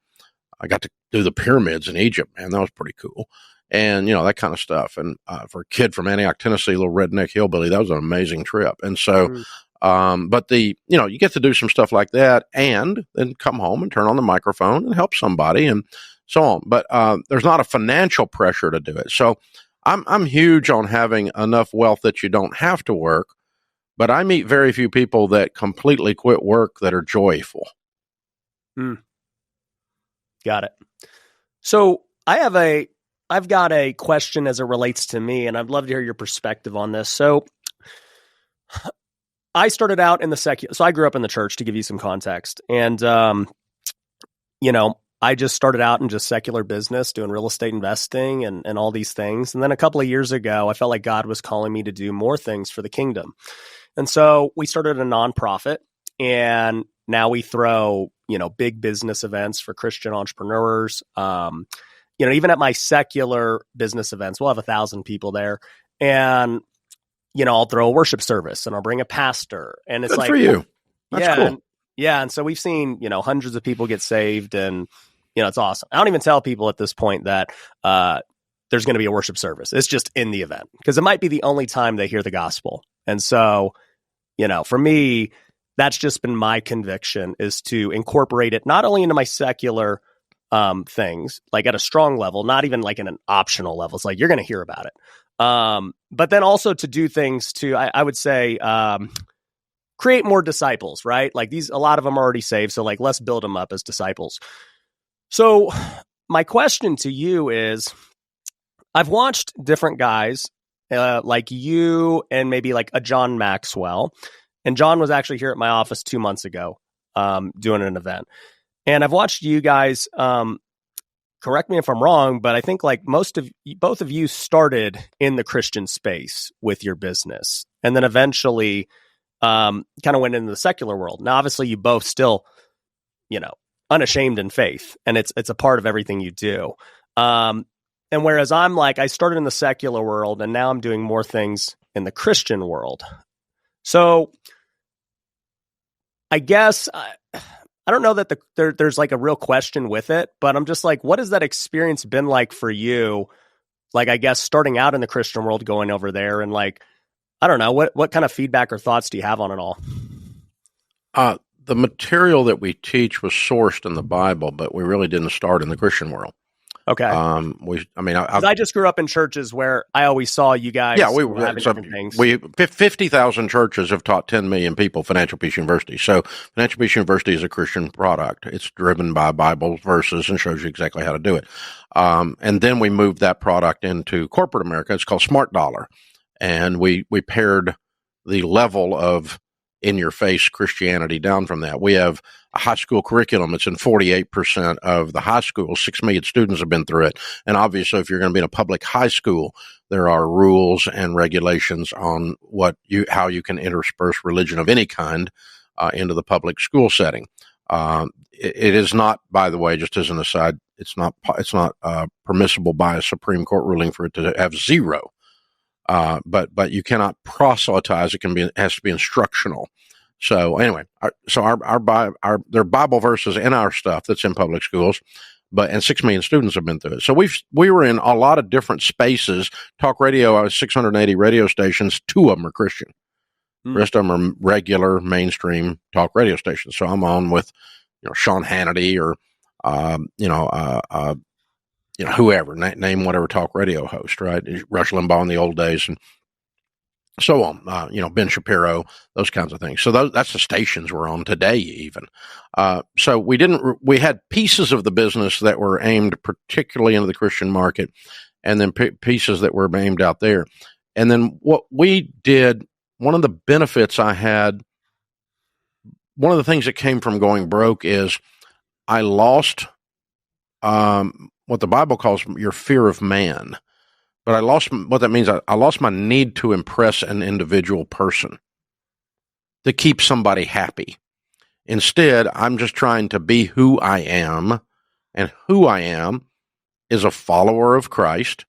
I got to do the pyramids in Egypt, man. That was pretty cool. And, you know, that kind of stuff. And for a kid from Antioch, Tennessee, little redneck hillbilly, that was an amazing trip. And so, but you get to do some stuff like that and then come home and turn on the microphone and help somebody and so on. But there's not a financial pressure to do it. So I'm huge on having enough wealth that you don't have to work. But I meet very few people that completely quit work that are joyful. Got it. So I've got a question as it relates to me, and I'd love to hear your perspective on this. So I started out in the so I grew up in the church, to give you some context. And, you know, I just started out in just secular business, doing real estate investing and all these things. And then a couple of years ago, I felt like God was calling me to do more things for the kingdom. And so we started a nonprofit, and now we throw, you know, big business events for Christian entrepreneurs. You know, even at my secular business events, we'll have 1,000 people there, and, you know, I'll throw a worship service and I'll bring a pastor, and it's good for you. That's cool. And so we've seen, you know, hundreds of people get saved, and it's awesome. I don't even tell people at this point that there's going to be a worship service. It's just in the event because it might be the only time they hear the gospel. And so, for me, that's just been my conviction, is to incorporate it not only into my secular things, like at a strong level, not even like in an optional level. It's like, you're going to hear about it. But then also to do things to, I would say, create more disciples, right? Like a lot of them are already saved. So like, let's build them up as disciples. So my question to you is, I've watched different guys like you and maybe like a John Maxwell. And John was actually here at my office 2 months ago doing an event. And I've watched you guys, correct me if I'm wrong, but I think like both of you started in the Christian space with your business and then eventually kind of went into the secular world. Now, obviously, you both still, unashamed in faith, and it's a part of everything you do. And whereas I'm like, I started in the secular world and now I'm doing more things in the Christian world. So I guess I don't know that there's like a real question with it, but I'm just like, what has that experience been like for you? Like, I guess starting out in the Christian world, going over there, and like, I don't know, what kind of feedback or thoughts do you have on it all? The material that we teach was sourced in the Bible, but we really didn't start in the Christian world. Okay. I just grew up in churches where I always saw you guys. Yeah, having different things. 50,000 churches have taught 10 million people Financial Peace University. So Financial Peace University is a Christian product. It's driven by Bible verses and shows you exactly how to do it. And then we moved that product into corporate America. It's called Smart Dollar. And we paired the level of in-your-face Christianity down from that. We have a high school curriculum. It's in 48% of the high schools. 6 million students have been through it. And obviously, if you're going to be in a public high school, there are rules and regulations on how you can intersperse religion of any kind into the public school setting. It is not, by the way, just as an aside, it's not permissible by a Supreme Court ruling for it to have zero. But you cannot proselytize. It has to be instructional. So anyway, there are Bible verses in our stuff that's in public schools, and 6 million students have been through it. So we were in a lot of different spaces. Talk radio, I was 680 radio stations. 2 of them are Christian. The rest of them are regular mainstream talk radio stations. So I'm on with, Sean Hannity or, whoever, name whatever talk radio host, right? Rush Limbaugh in the old days and so on, Ben Shapiro, those kinds of things. So that's the stations we're on today even. So we had pieces of the business that were aimed particularly into the Christian market and then pieces that were aimed out there. And then what we did, one of the benefits I had, one of the things that came from going broke is I lost what the Bible calls your fear of man. But I lost what that means. I lost my need to impress an individual person to keep somebody happy. Instead, I'm just trying to be who I am, and who I am is a follower of Christ.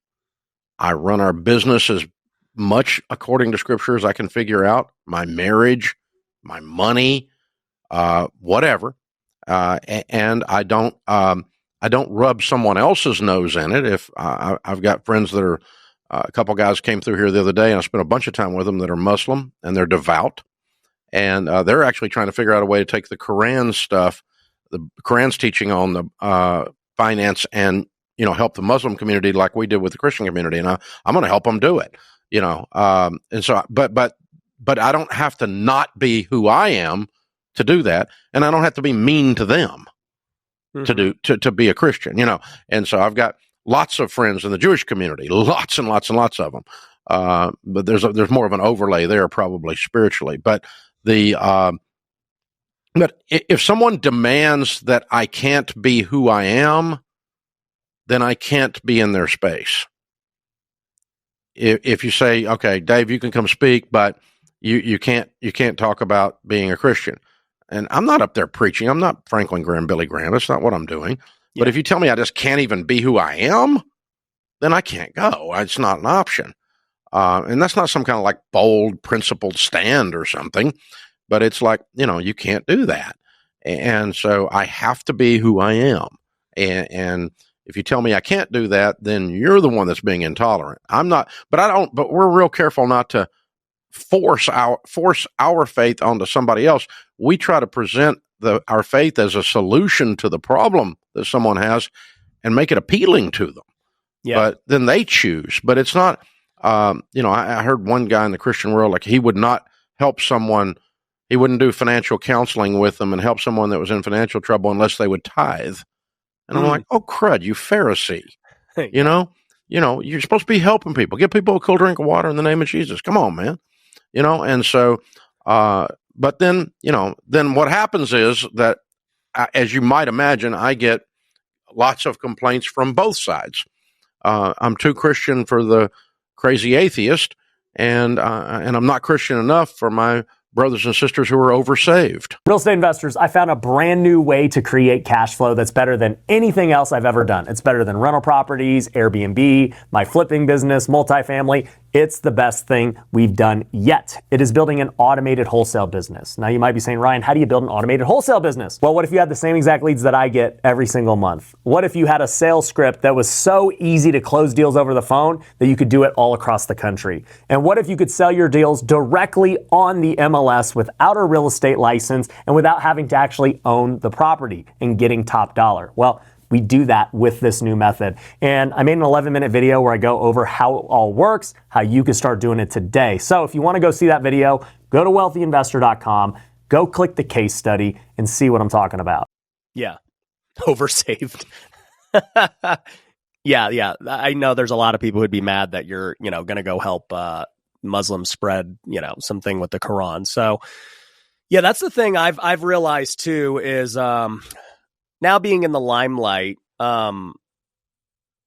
I run our business as much according to Scripture as I can figure out. My marriage, my money, whatever, and I don't rub someone else's nose in it. If I've got friends that are, a couple guys came through here the other day, and I spent a bunch of time with them that are Muslim and they're devout, and they're actually trying to figure out a way to take the Quran stuff, the Quran's teaching on the finance, and help the Muslim community like we did with the Christian community, and I'm going to help them do it. And so, but I don't have to not be who I am to do that, and I don't have to be mean to them to be a Christian, and so I've got lots of friends in the Jewish community, lots and lots and lots of them. But there's more of an overlay there, probably spiritually. But but if someone demands that I can't be who I am, then I can't be in their space. If you say, okay, Dave, you can come speak, but you can't talk about being a Christian. And I'm not up there preaching. I'm not Franklin Graham, Billy Graham. That's not what I'm doing. Yeah. But if you tell me I just can't even be who I am, then I can't go. It's not an option. And that's not some kind of like bold, principled stand or something. But it's like, you can't do that. And so I have to be who I am. And if you tell me I can't do that, then you're the one that's being intolerant. I'm not, but we're real careful not to force our faith onto somebody else. We try to present our faith as a solution to the problem that someone has and make it appealing to them. Yeah. But then they choose. But it's not, I heard one guy in the Christian world, like he would not help someone. He wouldn't do financial counseling with them and help someone that was in financial trouble unless they would tithe. And I'm like, oh, crud, you Pharisee. You're supposed to be helping people. Give people a cool drink of water in the name of Jesus. Come on, man. And so, but then what happens is that, as you might imagine, I get lots of complaints from both sides. I'm too Christian for the crazy atheist, and I'm not Christian enough for my brothers and sisters who are oversaved. Real estate investors, I found a brand new way to create cash flow that's better than anything else I've ever done. It's better than rental properties, Airbnb, my flipping business, multifamily. It's the best thing we've done yet. It is building an automated wholesale business. Now you might be saying, Ryan, how do you build an automated wholesale business? Well, what if you had the same exact leads that I get every single month? What if you had a sales script that was so easy to close deals over the phone that you could do it all across the country? And what if you could sell your deals directly on the MLS without a real estate license and without having to actually own the property and getting top dollar? Well, we do that with this new method. And I made an 11-minute video where I go over how it all works, how you can start doing it today. So if you want to go see that video, go to wealthyinvestor.com, go click the case study and see what I'm talking about. Yeah. Oversaved. Yeah. I know there's a lot of people who'd be mad that you're, going to go help Muslims spread, something with the Quran. So yeah, that's the thing I've realized too is, now being in the limelight, and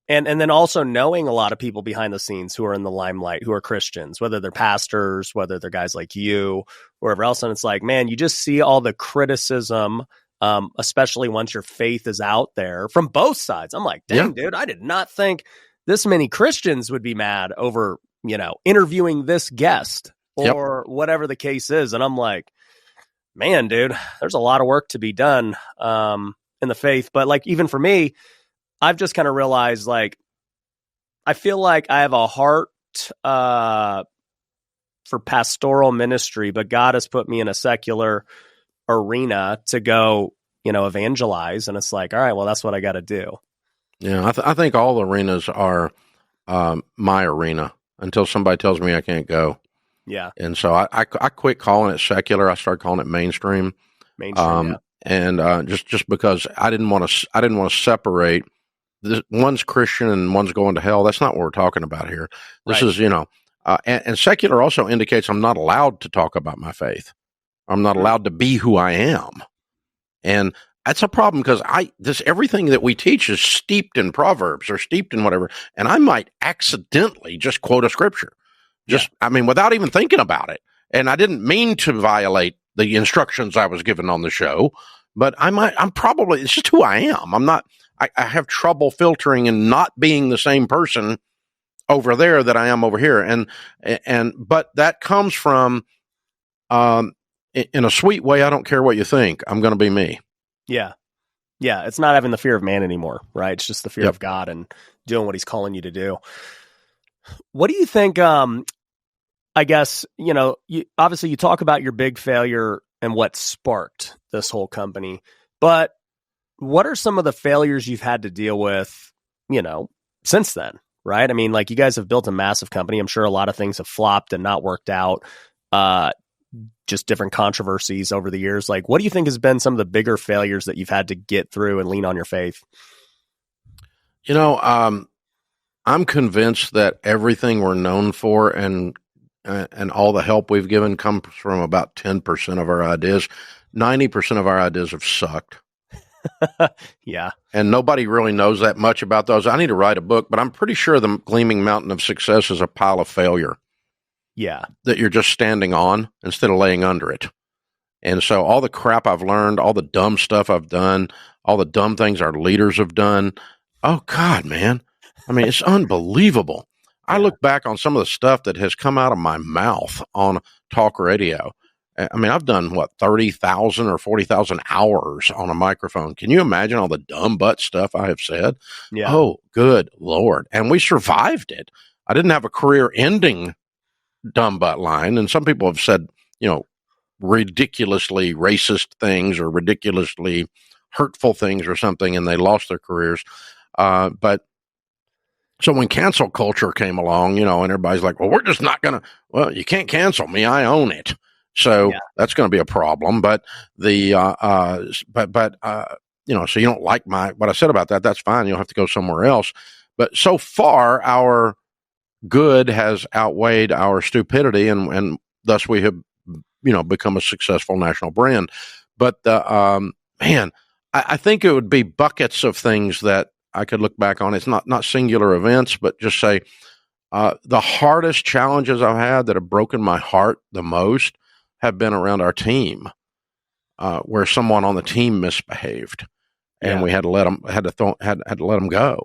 then also knowing a lot of people behind the scenes who are in the limelight, who are Christians, whether they're pastors, whether they're guys like you, wherever else. And it's like, man, you just see all the criticism, especially once your faith is out there from both sides. I'm like, dang, dude, I did not think this many Christians would be mad over, interviewing this guest or whatever the case is. And I'm like, man, dude, there's a lot of work to be done. In the faith. But like, even for me, I've just kind of realized, like, I feel like I have a heart for pastoral ministry, but God has put me in a secular arena to go, evangelize. And it's like, all right, well, that's what I got to do. Yeah. I think all arenas are my arena until somebody tells me I can't go. Yeah. And so I quit calling it secular. I started calling it mainstream. Yeah. And just because I didn't want to separate this, one's Christian and one's going to hell. That's not what we're talking about here. This is, and secular also indicates I'm not allowed to talk about my faith. I'm not allowed to be who I am. And that's a problem because everything that we teach is steeped in Proverbs or steeped in whatever. And I might accidentally just quote a scripture, without even thinking about it. And I didn't mean to violate the instructions I was given on the show, but it's just who I am. I have trouble filtering and not being the same person over there that I am over here. But that comes from, in a sweet way, I don't care what you think, I'm going to be me. Yeah. Yeah. It's not having the fear of man anymore, right? It's just the fear of God and doing what he's calling you to do. What do you think, I guess, obviously you talk about your big failure and what sparked this whole company, but what are some of the failures you've had to deal with, since then, right? I mean, like, you guys have built a massive company. I'm sure a lot of things have flopped and not worked out, just different controversies over the years. Like, what do you think has been some of the bigger failures that you've had to get through and lean on your faith? I'm convinced that everything we're known for and all the help we've given comes from about 10% of our ideas. 90% of our ideas have sucked. Yeah. And nobody really knows that much about those. I need to write a book, but I'm pretty sure the Gleaming Mountain of Success is a pile of failure. Yeah. That you're just standing on instead of laying under it. And so all the crap I've learned, all the dumb stuff I've done, all the dumb things our leaders have done. Oh, God, man. I mean, it's unbelievable. I look back on some of the stuff that has come out of my mouth on talk radio, I mean, I've done 30,000 or 40,000 hours on a microphone. Can you imagine all the dumb butt stuff I have said? Yeah. Oh, good Lord. And we survived it. I didn't have a career ending dumb butt line. And some people have said, ridiculously racist things or ridiculously hurtful things or something, and they lost their careers. But so when cancel culture came along, and everybody's like, well, we're just not going to, well, you can't cancel me. I own it. So that's going to be a problem. But so you don't like what I said about that. That's fine. You'll have to go somewhere else. But so far, our good has outweighed our stupidity, and thus we have, become a successful national brand. But man, I think it would be buckets of things that I could look back on. It's not singular events, but just say the hardest challenges I've had that have broken my heart the most have been around our team, where someone on the team misbehaved, and we had to let them go,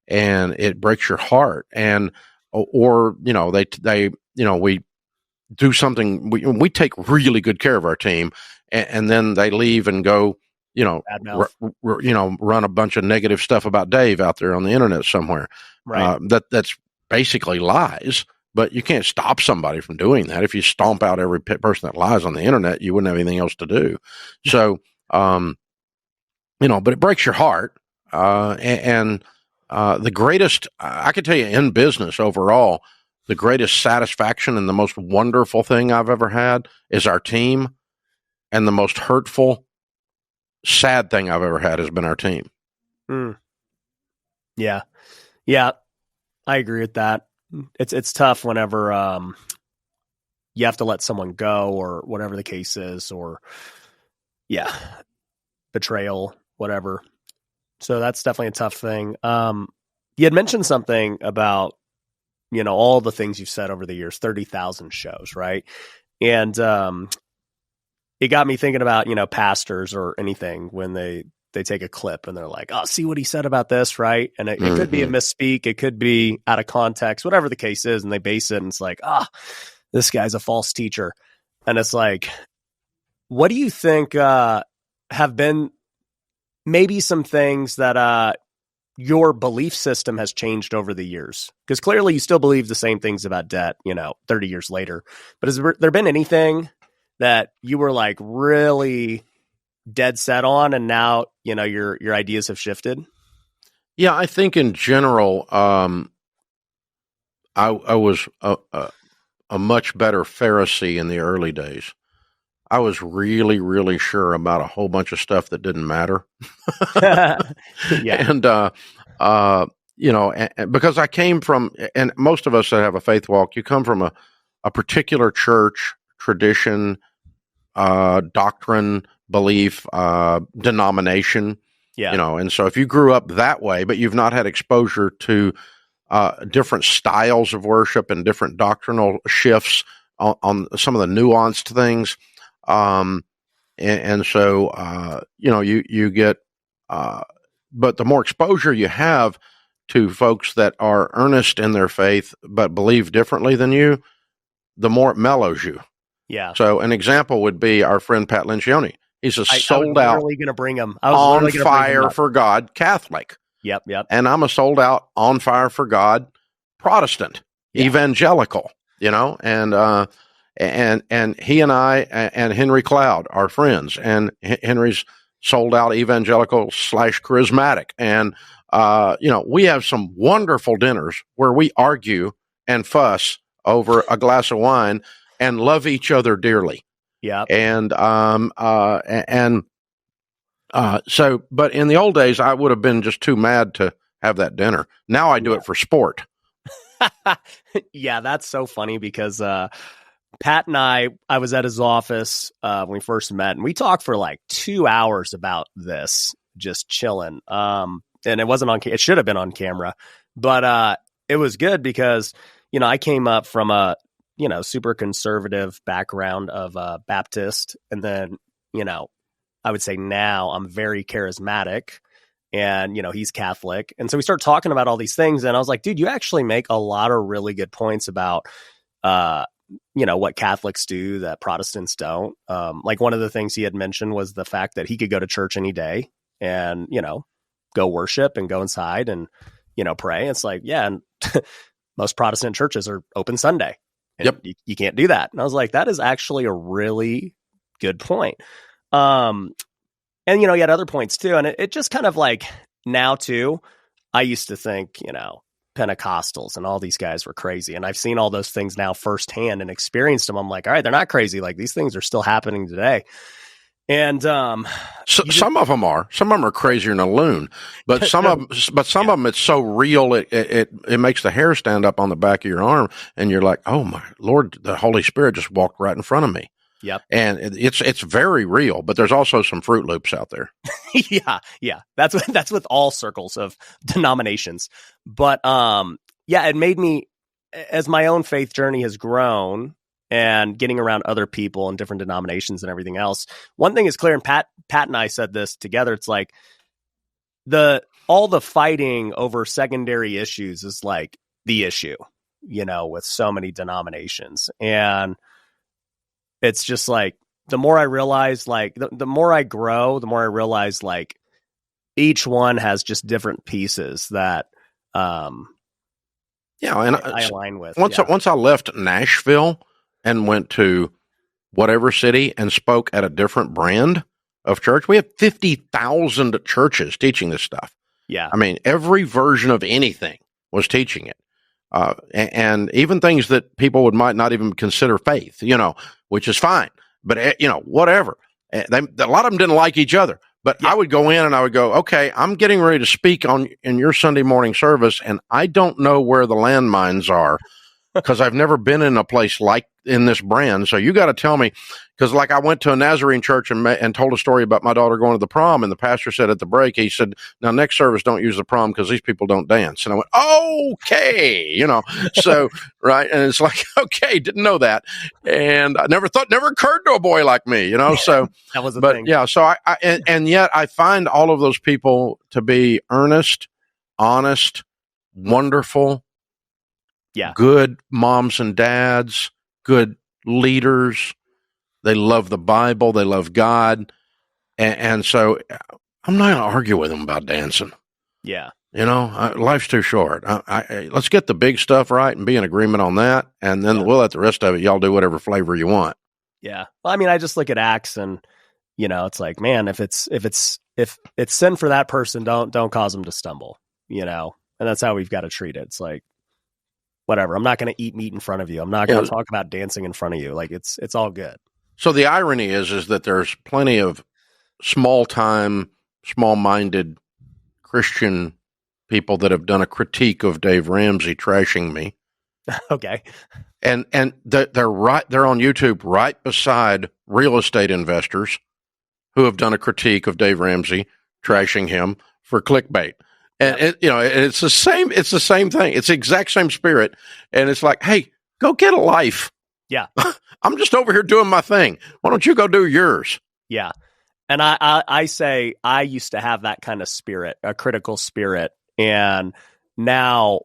and it breaks your heart. And or we do something. We take really good care of our team, and then they leave and go, run a bunch of negative stuff about Dave out there on the internet somewhere. Right. That's basically lies. But you can't stop somebody from doing that. If you stomp out every person that lies on the internet, you wouldn't have anything else to do. So, but it breaks your heart. The greatest, I can tell you in business overall, the greatest satisfaction and the most wonderful thing I've ever had is our team. And the most hurtful, sad thing I've ever had has been our team. Yeah. Yeah. I agree with that. It's tough whenever you have to let someone go or whatever the case is, or betrayal, whatever. So that's definitely a tough thing. You had mentioned something about, all the things you've said over the years, 30,000 shows, right? And it got me thinking about, pastors or anything when they take a clip and they're like, oh, see what he said about this, right? And it could be a misspeak. It could be out of context, whatever the case is. And they base it and it's like, this guy's a false teacher. And it's like, what do you think have been maybe some things that your belief system has changed over the years? Because clearly you still believe the same things about debt, 30 years later. But has there been anything that you were like really dead set on, and now your ideas have shifted? Yeah, I think in general, I was a much better Pharisee in the early days. I was really, really sure about a whole bunch of stuff that didn't matter. Yeah. And because I came from, and most of us that have a faith walk, you come from a particular church tradition, doctrine, belief, denomination, and so if you grew up that way, but you've not had exposure to different styles of worship and different doctrinal shifts on some of the nuanced things, so you get, but the more exposure you have to folks that are earnest in their faith but believe differently than you, the more it mellows you. Yeah. So an example would be our friend Pat Lencioni. He's a sold out, literally going to bring him. on fire for God Catholic. Yep. And I'm a sold out, on fire for God Protestant, evangelical. And he and I and Henry Cloud are friends, and Henry's sold out evangelical / charismatic, and we have some wonderful dinners where we argue and fuss over a glass of wine and love each other dearly. Yeah. And so, but in the old days, I would have been just too mad to have that dinner. Now I do it for sport. Yeah, that's so funny because Pat and I was at his office when we first met, and we talked for like 2 hours about this, just chilling. And it wasn't on, it should have been on camera, but it was good because, I came up from a, super conservative background of Baptist. And then, I would say now I'm very charismatic, and, he's Catholic. And so we started talking about all these things, and I was like, dude, you actually make a lot of really good points about, what Catholics do that Protestants don't. Like one of the things he had mentioned was the fact that he could go to church any day and, go worship and go inside and, pray. It's like, yeah. And most Protestant churches are open Sunday. And Yep. You can't do that. And I was like, that is actually a really good point. And, he had other points too. And it just kind of like now too, I used to think, Pentecostals and all these guys were crazy. And I've seen all those things now firsthand and experienced them. I'm like, all right, they're not crazy. Like these things are still happening today. And some of them are crazier than a loon, but some of them, it's so real. It makes the hair stand up on the back of your arm and you're like, oh my Lord, the Holy Spirit just walked right in front of me. Yep. And it's very real, but there's also some Fruit Loops out there. Yeah. That's with all circles of denominations. But it made me, as my own faith journey has grown and getting around other people and different denominations and everything else. One thing is clear, and Pat and I said this together. It's like all the fighting over secondary issues is like the issue, with so many denominations. And it's just like, the more I realize, like, the more I grow, the more I realize, like, each one has just different pieces that, and I align with. Once I left Nashville and went to whatever city and spoke at a different brand of church, we have 50,000 churches teaching this stuff. Yeah. I mean, every version of anything was teaching it. And even things that people might not even consider faith, which is fine. But, whatever. A lot of them didn't like each other. But I would go in and I would go, okay, I'm getting ready to speak in your Sunday morning service, and I don't know where the landmines are because I've never been in a place like in this brand. So you got to tell me, because like I went to a Nazarene church and told a story about my daughter going to the prom, and the pastor said at the break, he said, now next service don't use the prom because these people don't dance. And I went, okay, so right, and it's like, okay, didn't know that, and I never occurred to a boy like me, So that was the thing. Yeah, so and yet I find all of those people to be earnest, honest, wonderful. Yeah. Good moms and dads, good leaders. They love the Bible. They love God. And so I'm not going to argue with them about dancing. Yeah. Life's too short. Let's get the big stuff right and be in agreement on that. And then we'll let the rest of it, y'all do whatever flavor you want. Yeah. Well, I mean, I just look at Acts and, it's like, man, if it's sin for that person, don't cause them to stumble, and that's how we've got to treat it. It's like, whatever. I'm not going to eat meat in front of you. I'm not going to talk about dancing in front of you. Like it's all good. So the irony is that there's plenty of small-time, small-minded Christian people that have done a critique of Dave Ramsey trashing me. Okay. And they're on YouTube right beside real estate investors who have done a critique of Dave Ramsey trashing him for clickbait. And it's the same thing. It's the exact same spirit. And it's like, hey, go get a life. Yeah. I'm just over here doing my thing. Why don't you go do yours? Yeah. And I say I used to have that kind of spirit, a critical spirit. And now,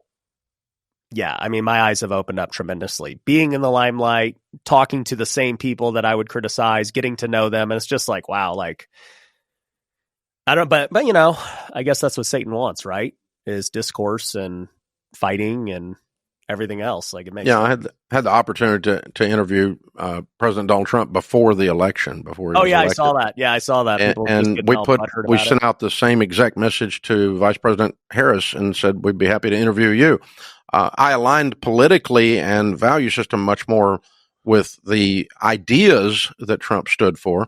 I mean, my eyes have opened up tremendously. Being in the limelight, talking to the same people that I would criticize, getting to know them. And it's just like, wow, like, I don't, but I guess that's what Satan wants, right? Is discourse and fighting and everything else. Like it makes. Yeah, I had the opportunity to interview President Donald Trump before the election. Elected. I saw that. Yeah, I saw that. And we sent out the same exact message to Vice President Harris and said we'd be happy to interview you. I aligned politically and value system much more with the ideas that Trump stood for.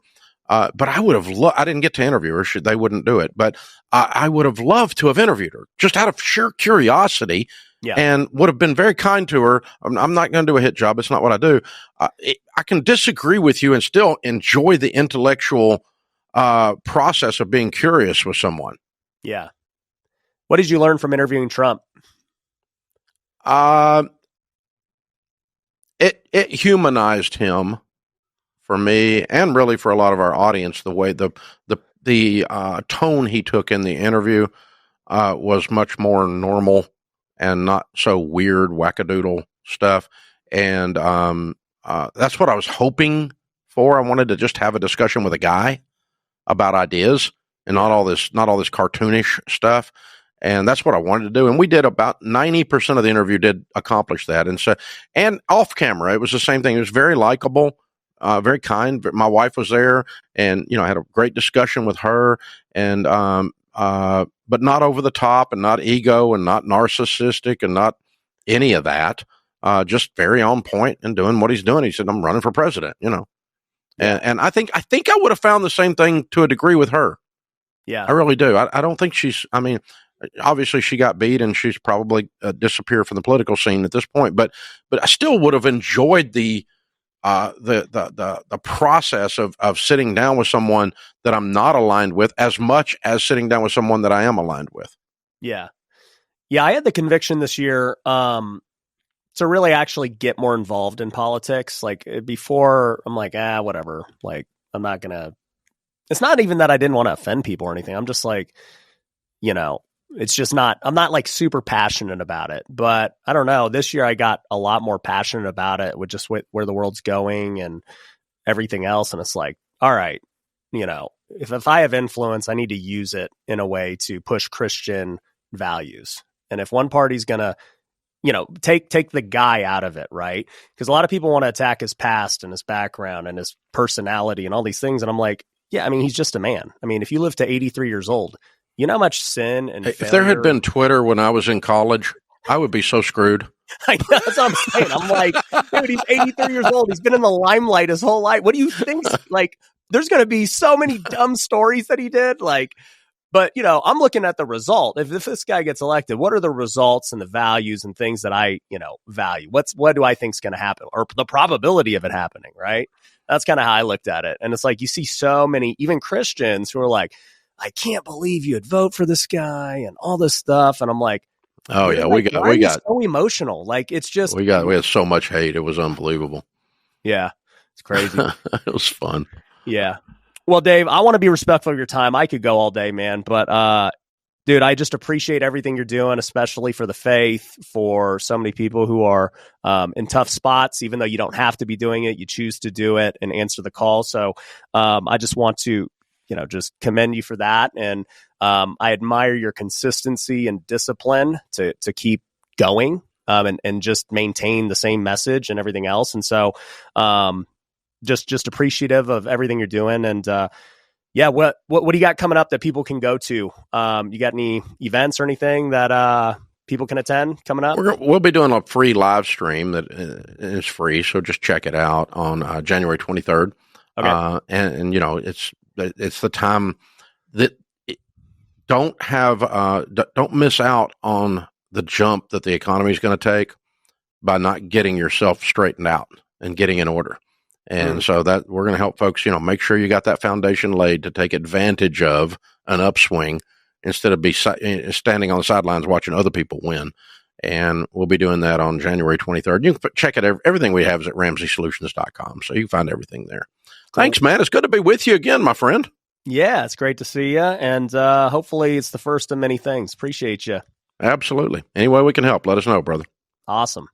But I would have I didn't get to interview her. They wouldn't do it. But I would have loved to have interviewed her just out of sheer curiosity and would have been very kind to her. I'm not going to do a hit job. It's not what I do. I can disagree with you and still enjoy the intellectual process of being curious with someone. Yeah. What did you learn from interviewing Trump? It humanized him. For me, and really for a lot of our audience, the way the tone he took in the interview was much more normal and not so weird wackadoodle stuff. And that's what I was hoping for. I wanted to just have a discussion with a guy about ideas and not all this cartoonish stuff. And that's what I wanted to do. And we did about 90% of the interview did accomplish that. And so, and off camera, it was the same thing. It was very likable, very kind. My wife was there, and, I had a great discussion with her, and, but not over the top and not ego and not narcissistic and not any of that. Just very on point and doing what he's doing. He said, I'm running for president, and I think I would have found the same thing to a degree with her. Yeah, I really do. I don't think obviously she got beat and she's probably disappeared from the political scene at this point, but I still would have enjoyed the process of sitting down with someone that I'm not aligned with as much as sitting down with someone that I am aligned with. Yeah. I had the conviction this year to really actually get more involved in politics. Like before, I'm like, whatever. Like I'm not gonna. It's not even that I didn't want to offend people or anything. I'm just like, it's just not. I'm not like super passionate about it. But I don't know. This year I got a lot more passionate about it with just where the world's going and everything else. And it's like, all right, if I have influence, I need to use it in a way to push Christian values. And if one party's gonna, take the guy out of it, right? Because a lot of people want to attack his past and his background and his personality and all these things. And I'm like, yeah, he's just a man. If you live to 83 years old, you know how much sin and if there had been Twitter when I was in college, I would be so screwed. I know, that's what I'm saying. I'm like, dude, he's 83 years old. He's been in the limelight his whole life. What do you think? Like, there's going to be so many dumb stories that he did. Like, but, I'm looking at the result. If this guy gets elected, what are the results and the values and things that I, value? What do I think is going to happen, or the probability of it happening? Right. That's kind of how I looked at it. And it's like, you see so many, even Christians who are like, I can't believe you'd vote for this guy and all this stuff. And I'm like, oh yeah, we got so emotional. Like we had so much hate. It was unbelievable. Yeah. It's crazy. It was fun. Yeah. Well, Dave, I want to be respectful of your time. I could go all day, man, but, dude, I just appreciate everything you're doing, especially for the faith, for so many people who are in tough spots, even though you don't have to be doing it. You choose to do it and answer the call. So I just want to, just commend you for that. And I admire your consistency and discipline to keep going and just maintain the same message and everything else. And so just appreciative of everything you're doing. And what do you got coming up that people can go to? You got any events or anything that people can attend coming up? We'll be doing a free live stream that is free, so just check it out on January 23rd. Okay. And it's the time that don't miss out on the jump that the economy is going to take by not getting yourself straightened out and getting in order. And so that we're going to help folks, make sure you got that foundation laid to take advantage of an upswing instead of standing on the sidelines watching other people win. And we'll be doing that on January 23rd. You can check it. Everything we have is at RamseySolutions.com. So you can find everything there. Cool. Thanks, man. It's good to be with you again, my friend. Yeah, it's great to see you. And hopefully it's the first of many things. Appreciate you. Absolutely. Any way we can help, let us know, brother. Awesome.